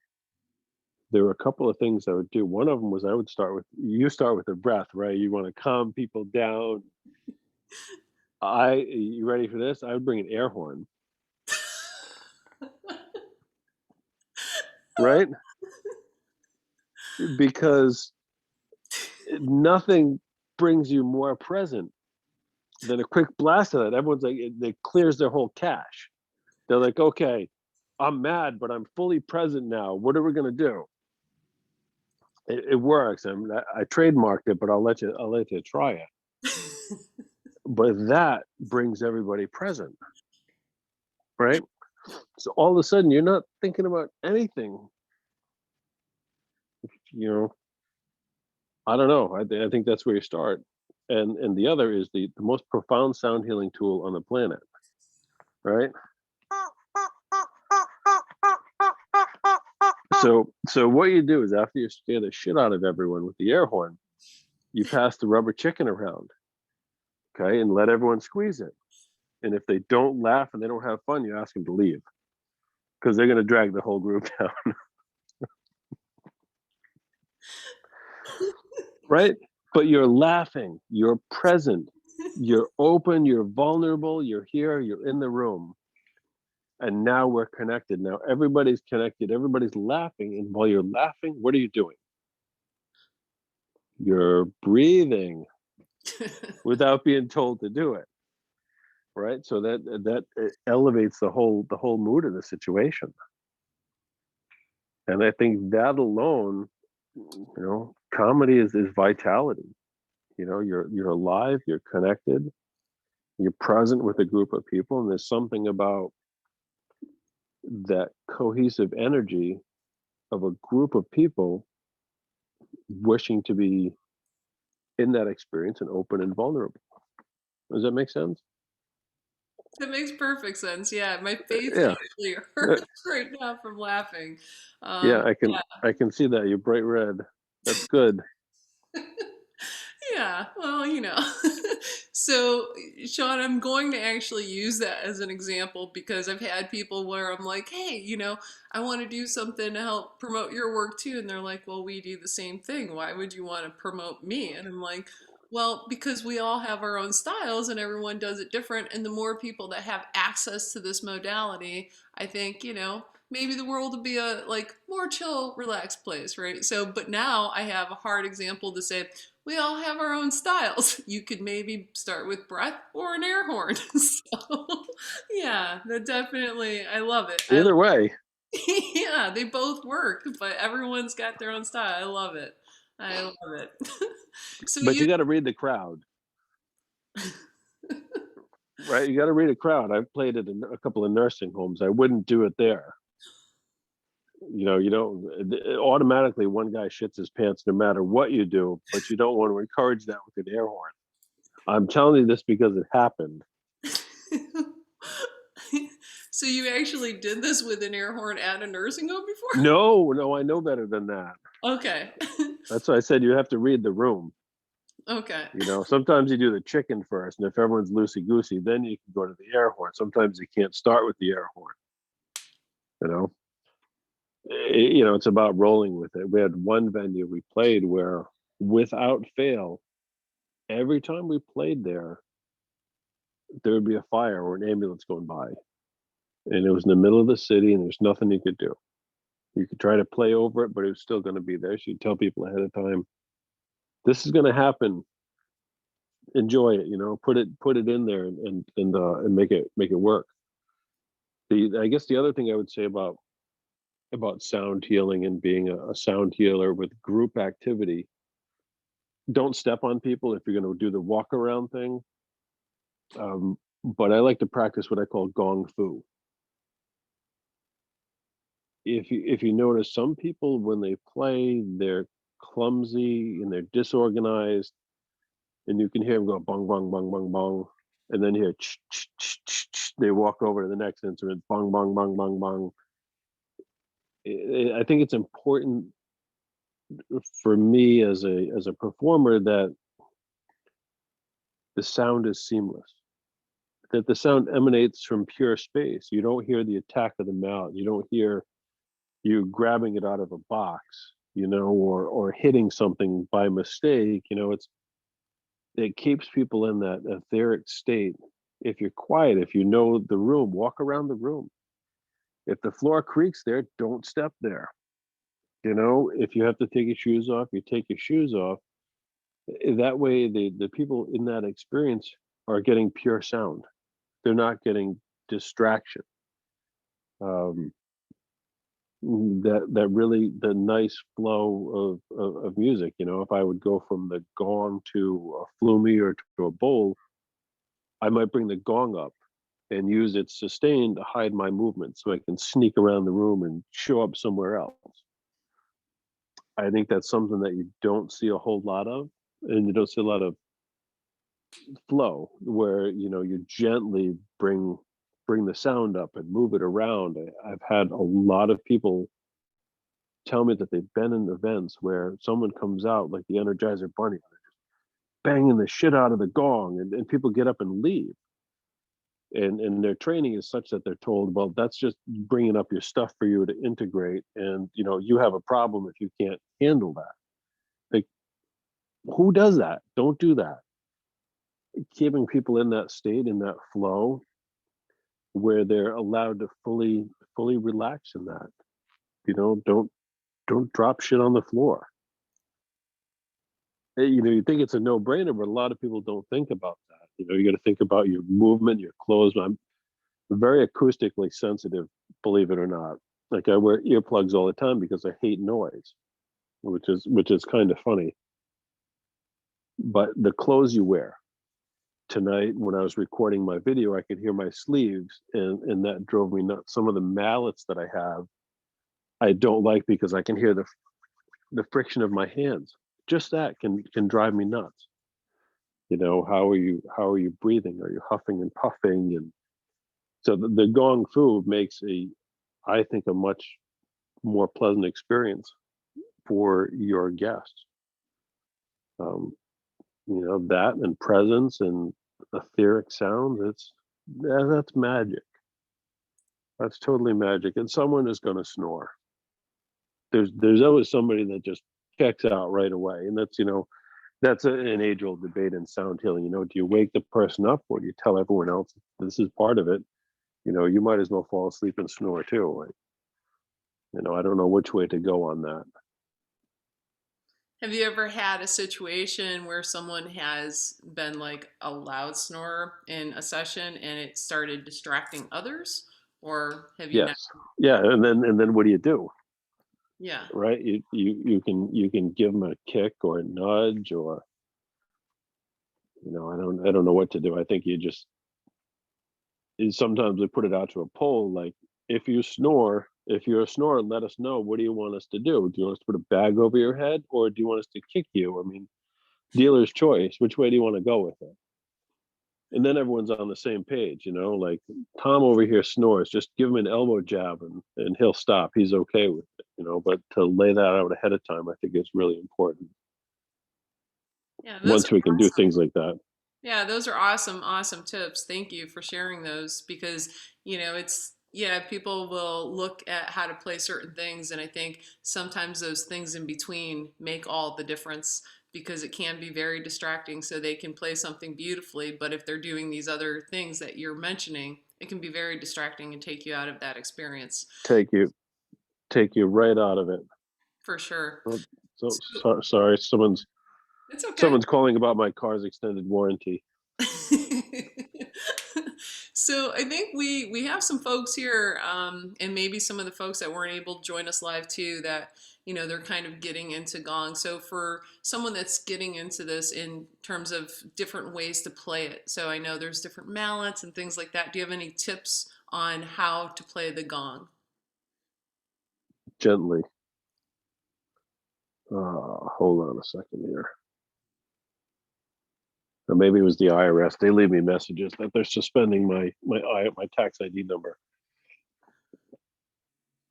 there were a couple of things I would do. One of them was I would start with the breath, right? You want to calm people down. You ready for this? I would bring an air horn, right? Because nothing brings you more present than a quick blast of that. Everyone's like, it clears their whole cache. They're like, okay, I'm mad, but I'm fully present now. What are we gonna do? It works. I trademarked it, but I'll let you try it. But that brings everybody present, right? So all of a sudden, you're not thinking about anything. You know, I don't know. I think that's where you start. And the other is the most profound sound healing tool on the planet, right? So what you do is after you scare the shit out of everyone with the air horn, you pass the rubber chicken around, okay, and let everyone squeeze it. And if they don't laugh and they don't have fun, you ask them to leave because they're going to drag the whole group down, right? But you're laughing, you're present, you're open, you're vulnerable, you're here, you're in the room. And now we're connected. Now everybody's connected, everybody's laughing. And while you're laughing, what are you doing? You're breathing without being told to do it, right? So that elevates the whole mood of the situation. And I think that alone, comedy is vitality. You're alive, you're connected, you're present with a group of people, and there's something about that cohesive energy of a group of people wishing to be in that experience and open and vulnerable. Does that make sense? That makes perfect sense. Yeah, my face Yeah. actually Uh, hurts right now from laughing. Yeah, I can Yeah. I can see that. You're bright red. That's good. Yeah, well, So, Sean, I'm going to actually use that as an example because I've had people where I'm like, hey, I want to do something to help promote your work too. And they're like, well, we do the same thing. Why would you want to promote me? And I'm like, well, because we all have our own styles and everyone does it different. And the more people that have access to this modality, I think, maybe the world would be a like more chill, relaxed place, right? So, but now I have a hard example to say, we all have our own styles. You could maybe start with breath or an air horn. So, yeah, that definitely, I love it. Either way, Yeah, they both work, but everyone's got their own style. I love it. I love it. So but you, you got to read the crowd, right? You got to read a crowd. I've played it in a couple of nursing homes. I wouldn't do it there. You don't automatically one guy shits his pants no matter what you do, but you don't want to encourage that with an air horn. I'm telling you this because it happened. so you actually did this with an air horn at a nursing home before? No, no, I know better than that. Okay. That's why I said you have to read the room. Okay. Sometimes you do the chicken first, and if everyone's loosey goosey, then you can go to the air horn. Sometimes you can't start with the air horn. You know, It's about rolling with it. We had one venue we played where, without fail, every time we played there would be a fire or an ambulance going by, and it was in the middle of the city, and there's nothing you could do. You could try to play over it, but it was still going to be there. So you tell people ahead of time, this is going to happen. Enjoy it. Put it in there and make it work. I guess the other thing I would say about sound healing and being a sound healer with group activity, don't step on people if you're going to do the walk around thing. But I like to practice what I call gong fu. If you notice, some people when they play, they're clumsy and they're disorganized, and you can hear them go bong bong bong bong bong, and then hear they walk over to the next instrument, bong bong bong bong bong. I think it's important for me as a performer that the sound is seamless, that the sound emanates from pure space. You don't hear the attack of the mallet. You don't hear you grabbing it out of a box, or hitting something by mistake. It keeps people in that etheric state. If you're quiet, if you know the room, walk around the room. If the floor creaks there, don't step there. If you have to take your shoes off, you take your shoes off. That way, the people in that experience are getting pure sound. They're not getting distraction. Um, that really the nice flow of music. If I would go from the gong to a flumi or to a bowl, I might bring the gong up and use its sustain to hide my movement so I can sneak around the room and show up somewhere else. I think that's something that you don't see a whole lot of, and you don't see a lot of flow where you gently bring the sound up and move it around. I've had a lot of people tell me that they've been in events where someone comes out like the Energizer Bunny, banging the shit out of the gong, and people get up and leave. And their training is such that they're told, well, that's just bringing up your stuff for you to integrate, and you have a problem if you can't handle that. Like, who does that? Don't do that. Keeping people in that state, in that flow, where they're allowed to fully relax in that. Don't drop shit on the floor. You think it's a no-brainer, but a lot of people don't think about that. You got to think about your movement, your clothes. I'm very acoustically sensitive, believe it or not. Like, I wear earplugs all the time because I hate noise, which is kind of funny. But the clothes you wear. Tonight, when I was recording my video, I could hear my sleeves, and that drove me nuts. Some of the mallets that I have, I don't like because I can hear the friction of my hands. Just that can drive me nuts. How are you breathing? Are you huffing and puffing? And so the gong fu makes I think, a much more pleasant experience for your guests. That and presence and etheric sounds. That's magic. That's totally magic. And someone is going to snore. There's always somebody that just checks out right away, and that's an age old debate in sound healing. Do you wake the person up, or do you tell everyone else this is part of it? You might as well fall asleep and snore too. I don't know which way to go on that. Have you ever had a situation where someone has been like a loud snorer in a session and it started distracting others? Or have you not? Yes. Yeah. And then what do you do? Yeah. Right? You can give them a kick or a nudge, or I don't know what to do. I think you just sometimes we put it out to a poll, like, if you're a snorer, let us know. What do you want us to do? Do you want us to put a bag over your head, or do you want us to kick you? I mean, dealer's choice. Which way do you want to go with it? And then everyone's on the same page. Like, Tom over here snores, just give him an elbow jab, and he'll stop. He's okay with it. But to lay that out ahead of time, I think is really important Yeah, those are once we can do awesome. things like that. Yeah, those are awesome, awesome tips. Thank you for sharing those because, it's Yeah, people will look at how to play certain things, and I think sometimes those things in between make all the difference because it can be very distracting. So they can play something beautifully, but if they're doing these other things that you're mentioning, it can be very distracting and take you out of that experience Take you take you right out of it. for sure. Oh, so, So sorry, it's okay. someone's calling about my car's extended warranty. So I think we have some folks here, and maybe some of the folks that weren't able to join us live too. That they're kind of getting into Gong. So for someone that's getting into this in terms of different ways to play it, so I know there's different mallets and things like that. Do you have any tips on how to play the Gong? Gently. Hold on a second here. Or maybe it was the IRS. They leave me messages that they're suspending my tax ID number.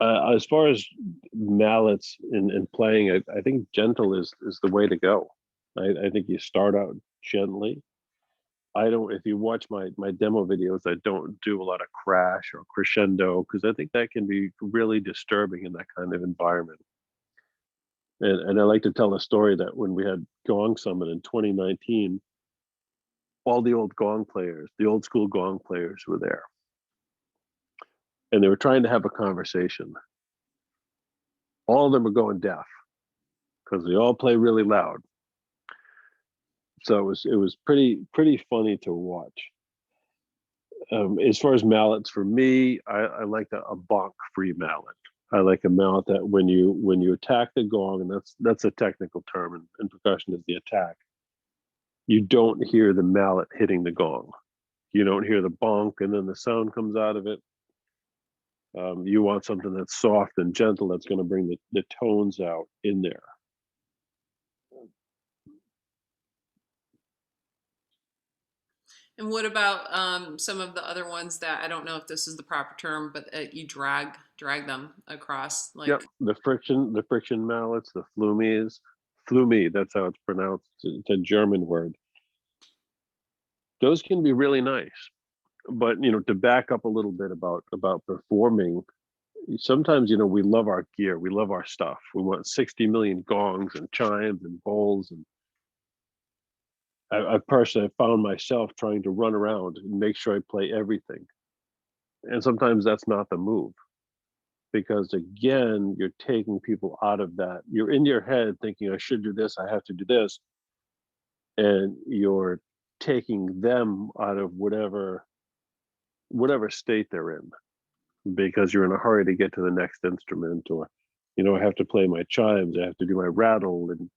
As far as mallets in playing, I think gentle is the way to go. I think you start out gently. I don't. If you watch my demo videos, I don't do a lot of crash or crescendo because I think that can be really disturbing in that kind of environment. And I like to tell a story that when we had Gong Summit in 2019, all the old gong players, the old school gong players were there, and they were trying to have a conversation. All of them were going deaf because they all play really loud. So it was pretty funny to watch. As far as mallets, for me, I like a bonk free mallet. I like a mallet that when you attack the gong, and that's a technical term in percussion is the attack. You don't hear the mallet hitting the gong. You don't hear the bonk, and then the sound comes out of it. You want something that's soft and gentle that's going to bring the tones out in there. And what about some of the other ones that I don't know if this is the proper term, but you drag them across Yep, like. the friction mallets, the flumies, flumi. That's how it's pronounced. It's a German word. Those can be really nice, but to back up a little bit about performing. Sometimes we love our gear, we love our stuff. We want 60 million gongs and chimes and bowls, and I personally have found myself trying to run around and make sure I play everything. And sometimes that's not the move because again, you're taking people out of that. You're in your head thinking, I should do this, I have to do this, and you're taking them out of whatever state they're in because you're in a hurry to get to the next instrument, or I have to play my chimes, I have to do my rattle, and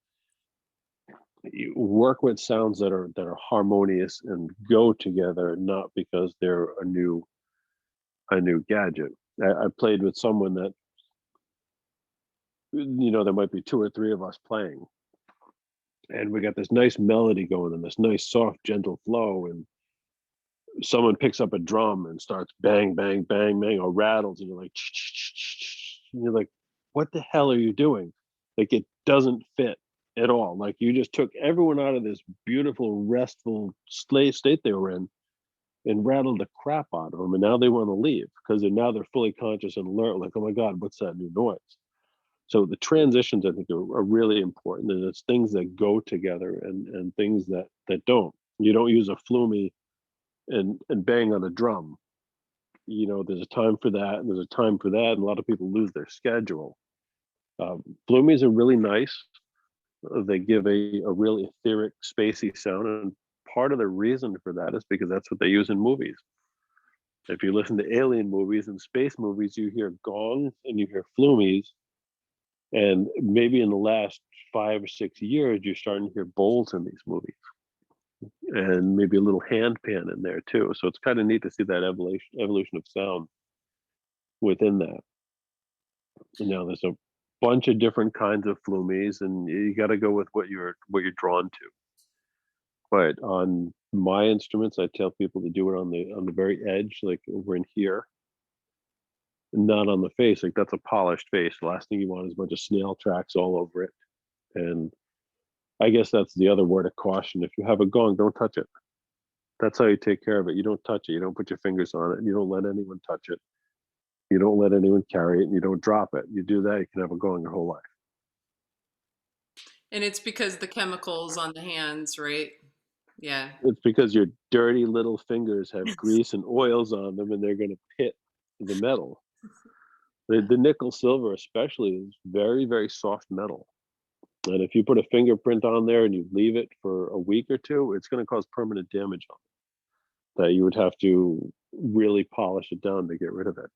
you work with sounds that are harmonious and go together, not because they're a new gadget. I played with someone that there might be two or three of us playing, and we got this nice melody going and this nice soft gentle flow, and someone picks up a drum and starts bang bang bang bang or rattles, and you're like and you're like, what the hell are you doing? Like, it doesn't fit at all. Like, you just took everyone out of this beautiful restful state they were in and rattled the crap out of them, and now they want to leave because they're fully conscious and alert, like, oh my god, what's that new noise? So the transitions, I think, are really important, and it's things that go together and things that don't. You don't use a flumi and bang on a drum. There's a time for that and there's a time for that, and a lot of people lose their schedule. Flumies are really nice. They give a really etheric spacey sound, and part of the reason for that is because that's what they use in movies. If you listen to alien movies and space movies, you hear gongs and you hear flumies, and maybe in the last 5 or 6 years you're starting to hear bowls in these movies, and maybe a little hand pan in there too. So it's kind of neat to see that evolution of sound within that. There's a bunch of different kinds of flumies, and you got to go with what you're drawn to. But on my instruments, I tell people to do it on the very edge, like over in here, not on the face. Like, that's a polished face. The last thing you want is a bunch of snail tracks all over it. And I guess that's the other word of caution. If you have a gong, don't touch it. That's how you take care of it. You don't touch it. You don't put your fingers on it. And you don't let anyone touch it. You don't let anyone carry it, and you don't drop it. You do that, you can have a gong your whole life. And it's because the chemicals on the hands, right? Yeah. It's because your dirty little fingers have grease and oils on them, and they're going to pit the metal. The nickel silver, especially, is very, very soft metal. And if you put a fingerprint on there and you leave it for a week or two, it's going to cause permanent damage on it. That you would have to really polish it down to get rid of it.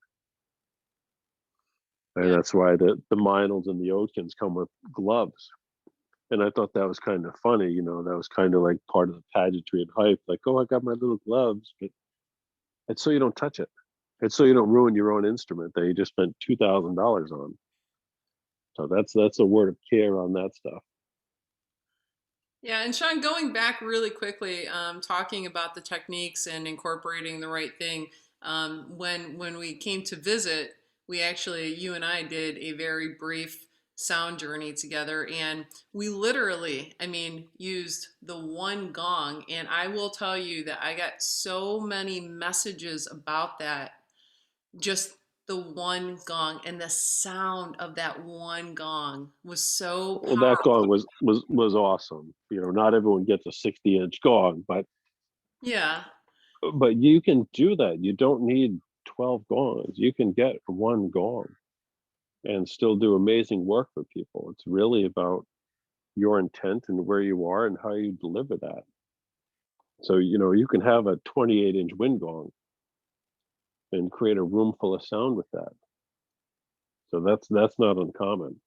And Yeah. that's why the Meinls and the Oatkins come with gloves. And I thought that was kind of funny, that was kind of like part of the pageantry and hype. Like, oh, I got my little gloves, but it's so you don't touch it. It's so you don't ruin your own instrument that you just spent $2,000 on. So that's a word of care on that stuff. Yeah, and Shawn, going back really quickly, talking about the techniques and incorporating the right thing. When we came to visit, we actually, you and I did a very brief sound journey together, and we literally, I mean, used the one gong. And I will tell you that I got so many messages about that, just the one gong and the sound of that one gong was so Well, that powerful. gong was awesome. Not everyone gets a 60-inch gong, Yeah. but you can do that. You don't need 12 gongs. You can get one gong and still do amazing work for people. It's really about your intent and where you are and how you deliver that. So, you can have a 28-inch wind gong and create a room full of sound with that. So that's not uncommon.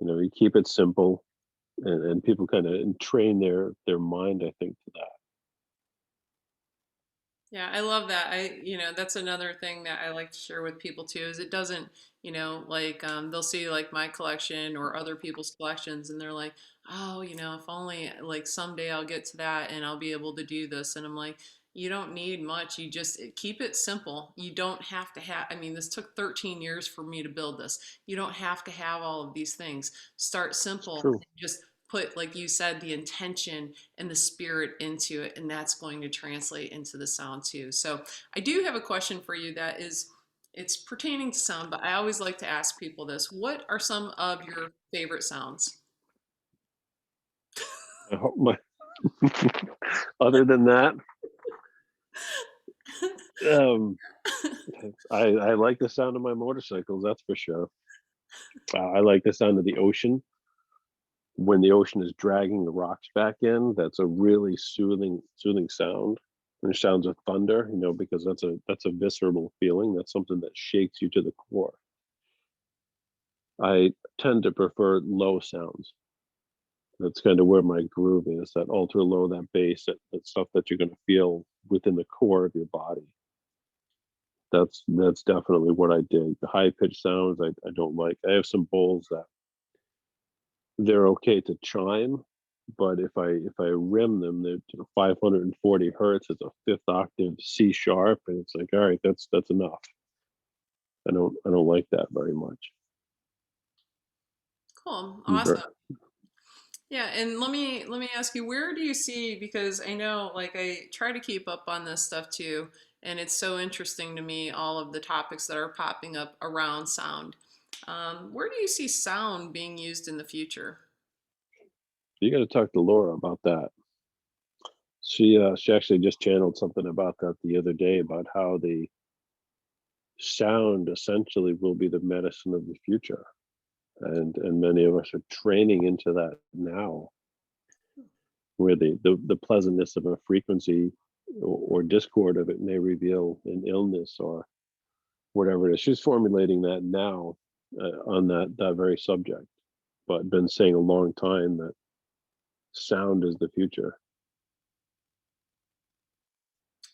You keep it simple, and people kind of train their mind, I think, to that. Yeah, I love that. That's another thing that I like to share with people too, is it doesn't, like they'll see like my collection or other people's collections and they're like, oh, if only like someday I'll get to that and I'll be able to do this. And I'm like, you don't need much. You just keep it simple. You don't have to have, I mean, this took 13 years for me to build this. You don't have to have all of these things. Start It's simple true. and just put, like you said, the intention and the spirit into it, and that's going to translate into the sound too. So I do have a question for you that is, it's pertaining to sound, but I always like to ask people this: what are some of your favorite sounds? I hope other than that, um, I like the sound of my motorcycles. That's for sure. I like the sound of the ocean when the ocean is dragging the rocks back in. That's a really soothing sound. And it sounds of thunder, because that's a visceral feeling. That's something that shakes you to the core. I tend to prefer low sounds. That's kind of where my groove is. That ultra low, that bass, that stuff that you're going to feel within the core of your body. That's definitely what I dig. The high pitched sounds I don't like. I have some bowls that they're okay to chime, but if I rim them, they're 540 hertz. It's a fifth octave C sharp, and it's like, all right, that's enough. I don't like that very much. Cool, Ver- awesome. Yeah, and let me ask you, where do you see, because I know like I try to keep up on this stuff too, and it's so interesting to me all of the topics that are popping up around sound. Where do you see sound being used in the future? You got to talk to Laura about that. She actually just channeled something about that the other day about how the sound essentially will be the medicine of the future, and many of us are training into that now, where the pleasantness of a frequency or discord of it may reveal an illness or whatever it is. She's formulating that now, on that very subject, but been saying a long time that sound is the future.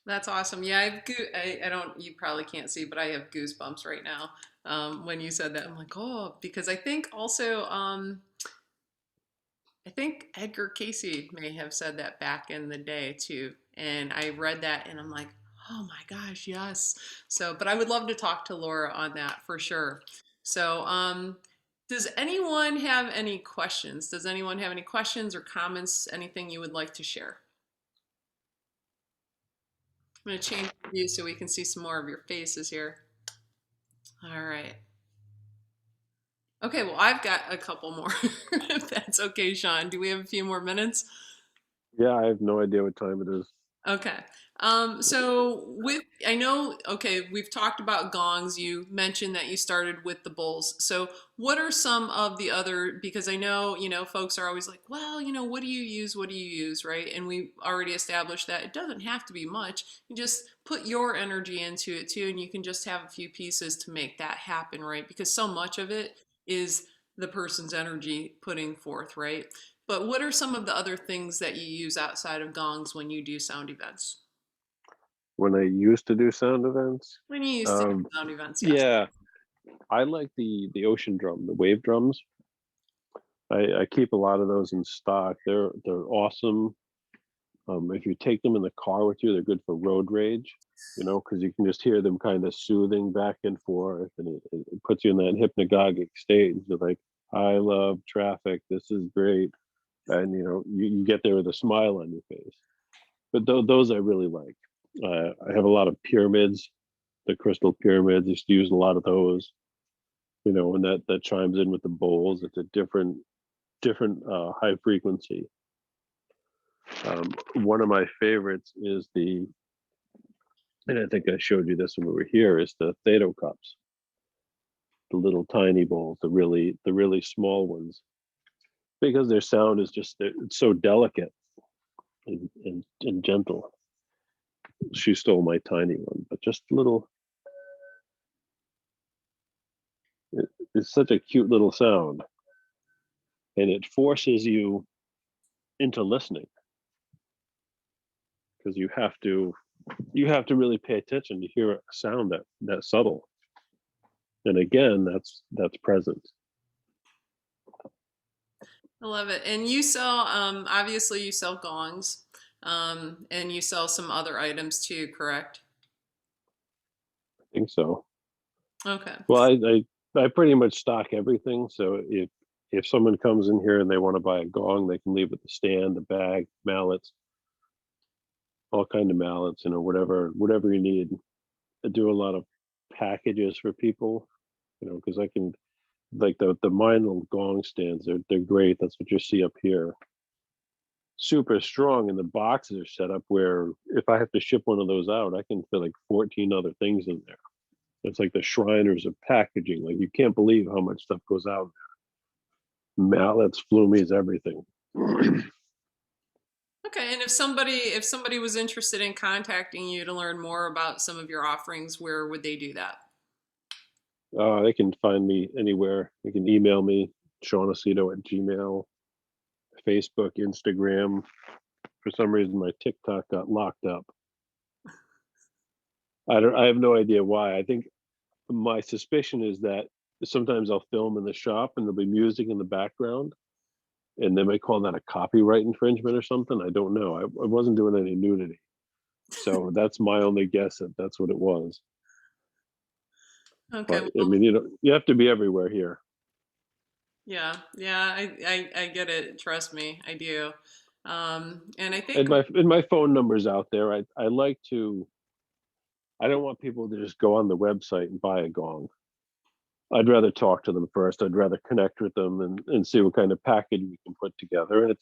That's awesome. Yeah, I don't, you probably can't see, but I have goosebumps right now. When you said that, I'm like, oh, because I think also, I think Edgar Casey may have said that back in the day too. And I read that and I'm like, oh my gosh, yes. So, but I would love to talk to Laura on that for sure. So, does anyone have any questions? Does anyone have any questions or comments? Anything you would like to share? I'm going to change the view so we can see some more of your faces here. All right. Okay, well, I've got a couple more, if that's okay, Shawn. Do we have a few more minutes? Yeah, I have no idea what time it is. Okay. So with I know, okay, we've talked about gongs. You mentioned that you started with the bowls. So what are some of the other, because I know, folks are always like, well, what do you use? What do you use, right? And we already established that it doesn't have to be much. You just put your energy into it too, and you can just have a few pieces to make that happen, right? Because so much of it is the person's energy putting forth, right? But what are some of the other things that you use outside of gongs when you do sound events? When I used to do sound events, When you used to do um, sound events, yes. yeah, I like the ocean drum, the wave drums. I keep a lot of those in stock. They're awesome. If you take them in the car with you, they're good for road rage, because you can just hear them kind of soothing back and forth, and it puts you in that hypnagogic state. You're like, I love traffic. This is great, and you get there with a smile on your face. But those I really like. I have a lot of pyramids, the crystal pyramids. Used to use a lot of those. And that chimes in with the bowls. It's a different high frequency. One of my favorites is and I think I showed you this when we were here, is the Thedo cups, the little tiny bowls, the really small ones, because their sound is just it's so delicate and gentle. She stole my tiny one, but just little. It's such a cute little sound, and it forces you into listening because you have to really pay attention to hear a sound that subtle. And again, that's present. I love it. And you sell, obviously, you sell gongs, and you sell some other items too, correct? I think so. Okay. Well, I pretty much stock everything. So if someone comes in here and they want to buy a gong, they can leave with the stand, the bag, mallets, all kind of mallets, whatever you need. I do a lot of packages for people, because I can, like, the vinyl gong stands. They're great. That's what you see up here. Super strong, and the boxes are set up where if I have to ship one of those out, I can fit like 14 other things in there. It's like the Shriners of packaging. Like, you can't believe how much stuff goes out. Mallets, flumies, everything. Okay. And if somebody was interested in contacting you to learn more about some of your offerings, where would they do that? They can find me anywhere. They can email me, Shawn Aceto at Gmail, Facebook, Instagram. For some reason, my TikTok got locked up. I have no idea why. I think my suspicion is that sometimes I'll film in the shop and there'll be music in the background, and they may call that a copyright infringement or something. I don't know. I wasn't doing any nudity, so that's my only guess that that's what it was. Okay. But I Well, mean, you have to be everywhere here. yeah, yeah, I get it. Trust me, I do. And I think, And my phone number's out there. I like to. I don't want people to just go on the website and buy a gong. I'd rather talk to them first. I'd rather connect with them and see what kind of package we can put together. And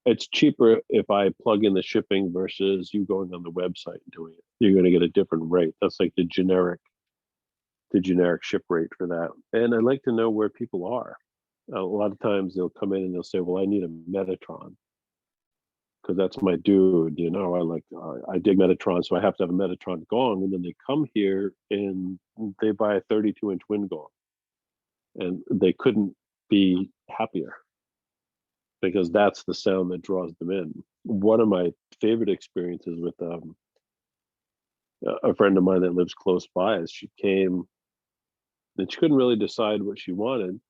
it's cheaper if I plug in the shipping versus you going on the website and doing it. You're going to get a different rate. That's like the generic ship rate for that. And I like to know where people are. A lot of times they'll come in and they'll say, "Well, I need a Metatron because that's my dude." I dig Metatron, so I have to have a Metatron gong. And then they come here and they buy a 32-inch wind gong, and they couldn't be happier because that's the sound that draws them in. One of my favorite experiences with a friend of mine that lives close by is she came and she couldn't really decide what she wanted,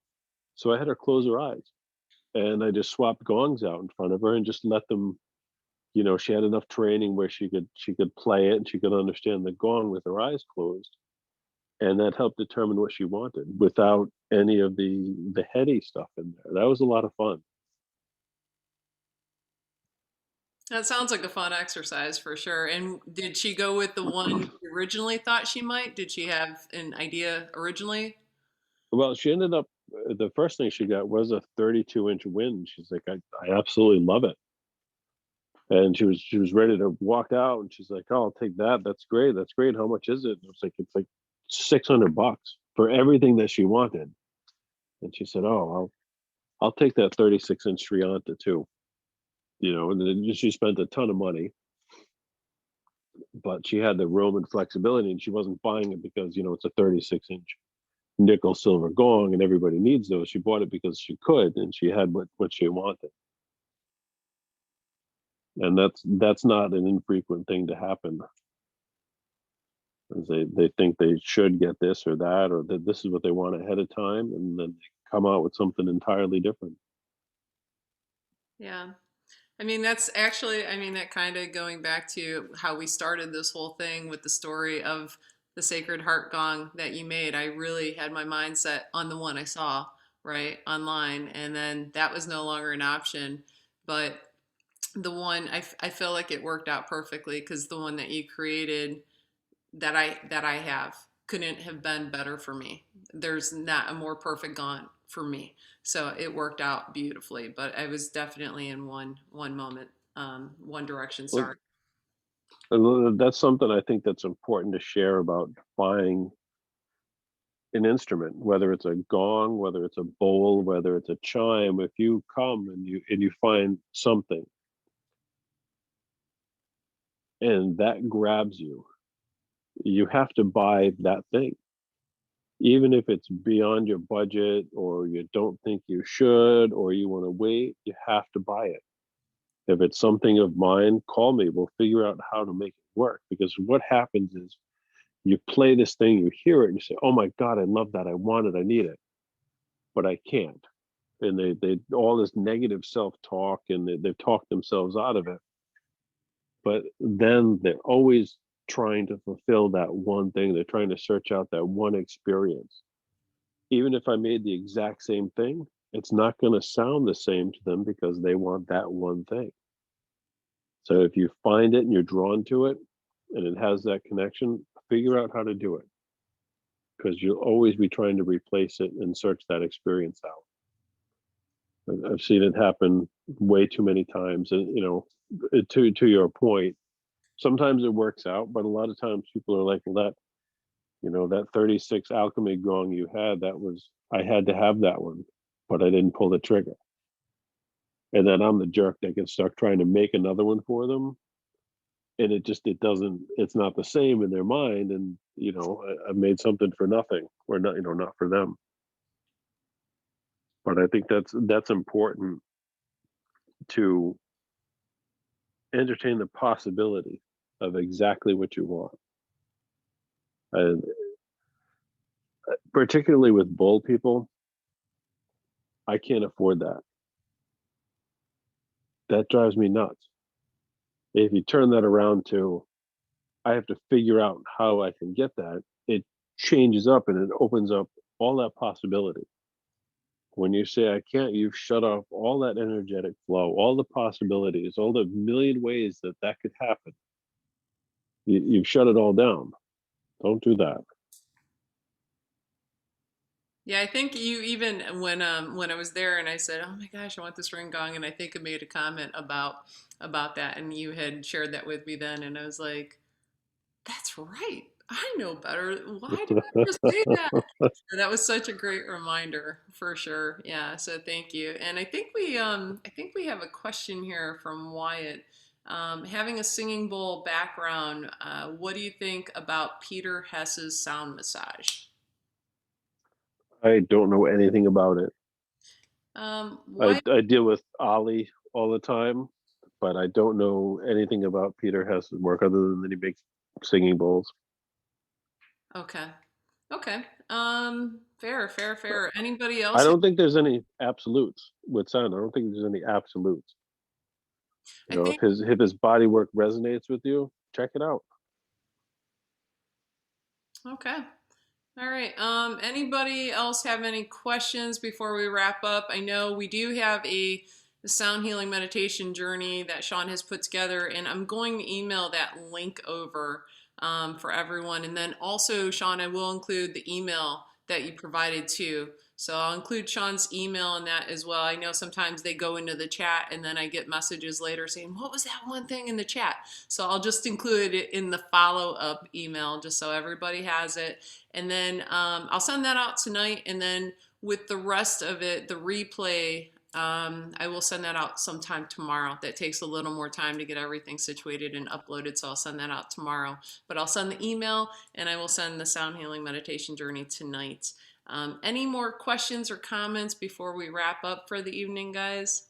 so I had her close her eyes and I just swapped gongs out in front of her and just let them. She had enough training where she could play it and she could understand the gong with her eyes closed, and that helped determine what she wanted without any of the heady stuff in there. That was a lot of fun. that sounds like a fun exercise for sure. And did she go with the one originally thought she might? Did she have an idea originally? Well, she ended up the first thing she got was a 32-inch wind. She's like, I absolutely love it. And she was ready to walk out, and she's like, "Oh, I'll take that. That's great. That's great. How much is it?" And I was like, "It's like $600 for everything that she wanted." And she said, "Oh, I'll take that 36-inch Trianta too." And then she spent a ton of money, but she had the room and flexibility, and she wasn't buying it because it's a 36-inch nickel silver gong, and everybody needs those. She bought it because she could, and she had what she wanted. And that's not an infrequent thing to happen. As they think they should get this or that, or that this is what they want ahead of time, and then they come out with something entirely different. Yeah. I mean, that's actually, I mean, that kind of going back to how we started this whole thing with the story of the Sacred Heart Gong that you made. I really had my mindset on the one I saw, right, online, and then that was no longer an option. But the one, I feel like it worked out perfectly because the one that you created that I have couldn't have been better for me. There's not a more perfect gone for me. So it worked out beautifully, but I was definitely in one moment, one direction. Well, Sorry. that's something I think that's important to share about buying an instrument, whether it's a gong, whether it's a bowl, whether it's a chime. If you come and you find something and that grabs you, you have to buy that thing. Even if it's beyond your budget, or you don't think you should, or you want to wait, you have to buy it. If it's something of mine, call me. We'll figure out how to make it work. Because what happens is you play this thing, you hear it, and you say, "Oh my God, I love that. I want it. I need it, but I can't." And they all this negative self-talk, and they've talked themselves out of it. But then they're always trying to fulfill that one thing. They're trying to search out that one experience. Even if I made the exact same thing, it's not going to sound the same to them because they want that one thing. So if you find it and you're drawn to it and it has that connection, figure out how to do it, because you'll always be trying to replace it and search that experience out. I've seen it happen way too many times. And, to your point, sometimes it works out, but a lot of times people are like, well, that 36 alchemy gong you had, I had to have that one, but I didn't pull the trigger. And then I'm the jerk that gets stuck trying to make another one for them. And it doesn't, it's not the same in their mind. And, I've made something for nothing, or not, not for them. But I think that's important to entertain the possibility of exactly what you want. And particularly with bold people, I can't afford that. That drives me nuts. If you turn that around to, I have to figure out how I can get that, it changes up and it opens up all that possibility. When you say I can't, you've shut off all that energetic flow, all the possibilities, all the million ways that could happen. You've shut it all down. Don't do that. Yeah, I think you even when I was there and I said, "Oh my gosh, I want this ring gong," and I think I made a comment about that, and you had shared that with me then, and I was like, "That's right. I know better. Why did I just say that?" That was such a great reminder for sure. Yeah, so thank you. And I think we have a question here from Wyatt. Having a singing bowl background, what do you think about Peter Hess's sound massage? I don't know anything about it. I, Why? I deal with Ollie all the time, but I don't know anything about Peter Hess's work other than that he makes singing bowls. Okay. Okay. Fair, fair, fair. Anybody I else? don't think there's any absolutes with sound. I don't think there's any absolutes. I If think his body work resonates with you, check it out. okay. All right. Anybody else have any questions before we wrap up? I know we do have a sound healing meditation journey that Shawn has put together, and I'm going to email that link over. for everyone. And then also, Shawn, I will include the email that you provided too. So I'll include Shawn's email in that as well. I know sometimes they go into the chat and then I get messages later saying, what was that one thing in the chat? So I'll just include it in the follow-up email just so everybody has it. And then I'll send that out tonight. And then with the rest of it, the replay, I will send that out sometime tomorrow. That takes a little more time to get everything situated and uploaded, so I'll send that out tomorrow. But I'll send the email and I will send the sound healing meditation journey tonight. Any more questions or comments before we wrap up for the evening, guys?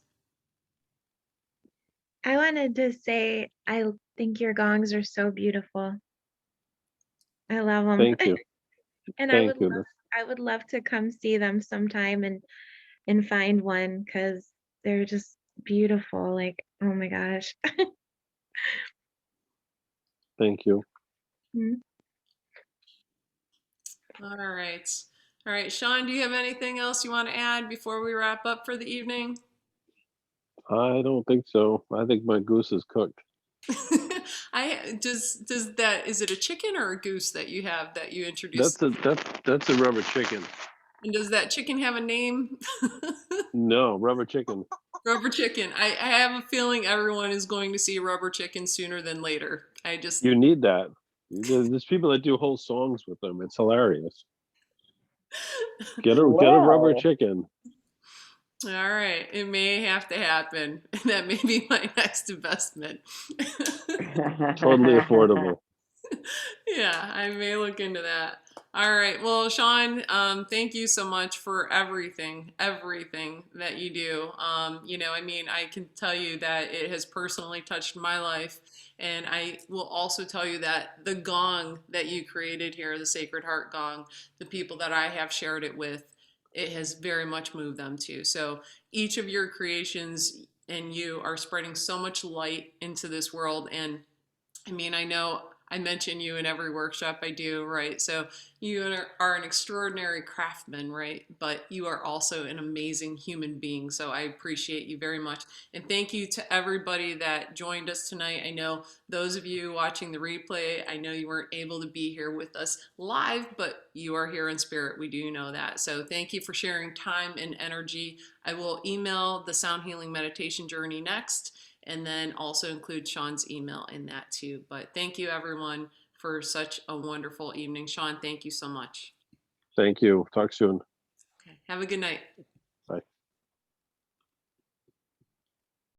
I wanted to say I think your gongs are so beautiful. I love them. Thank you. And Thank you. I would love to come see them sometime and find one because they're just beautiful. Like, oh my gosh. Thank you. Mm. All right. All right, Shawn, do you have anything else you want to add before we wrap up for the evening? I don't think so. I think my goose is cooked. Does that, is it a chicken or a goose that you have that you introduced? That's a rubber chicken. And does that chicken have a name? No, rubber chicken. Rubber chicken. I have a feeling everyone is going to see rubber chicken sooner than later. I just, You need that. There's people that do whole songs with them. It's hilarious. Get a rubber Well, chicken. all right, it may have to happen. That may be my next investment. Totally affordable. Yeah, I may look into that. All right. Well, Shawn, thank you so much for everything that you do. I mean, I can tell you that it has personally touched my life. And I will also tell you that the gong that you created here, the Sacred Heart Gong, the people that I have shared it with, it has very much moved them too. So each of your creations and you are spreading so much light into this world. And I mean, I know I mention you in every workshop I do, right? So you are an extraordinary craftsman, right? But you are also an amazing human being. So I appreciate you very much. And thank you to everybody that joined us tonight. I know those of you watching the replay, I know you weren't able to be here with us live, but you are here in spirit. We do know that. So thank you for sharing time and energy. I will email the sound healing meditation journey next, and then also include Shawn's email in that too. But thank you everyone for such a wonderful evening. Shawn, thank you so much. Thank you. Talk soon. Okay. Have a good night.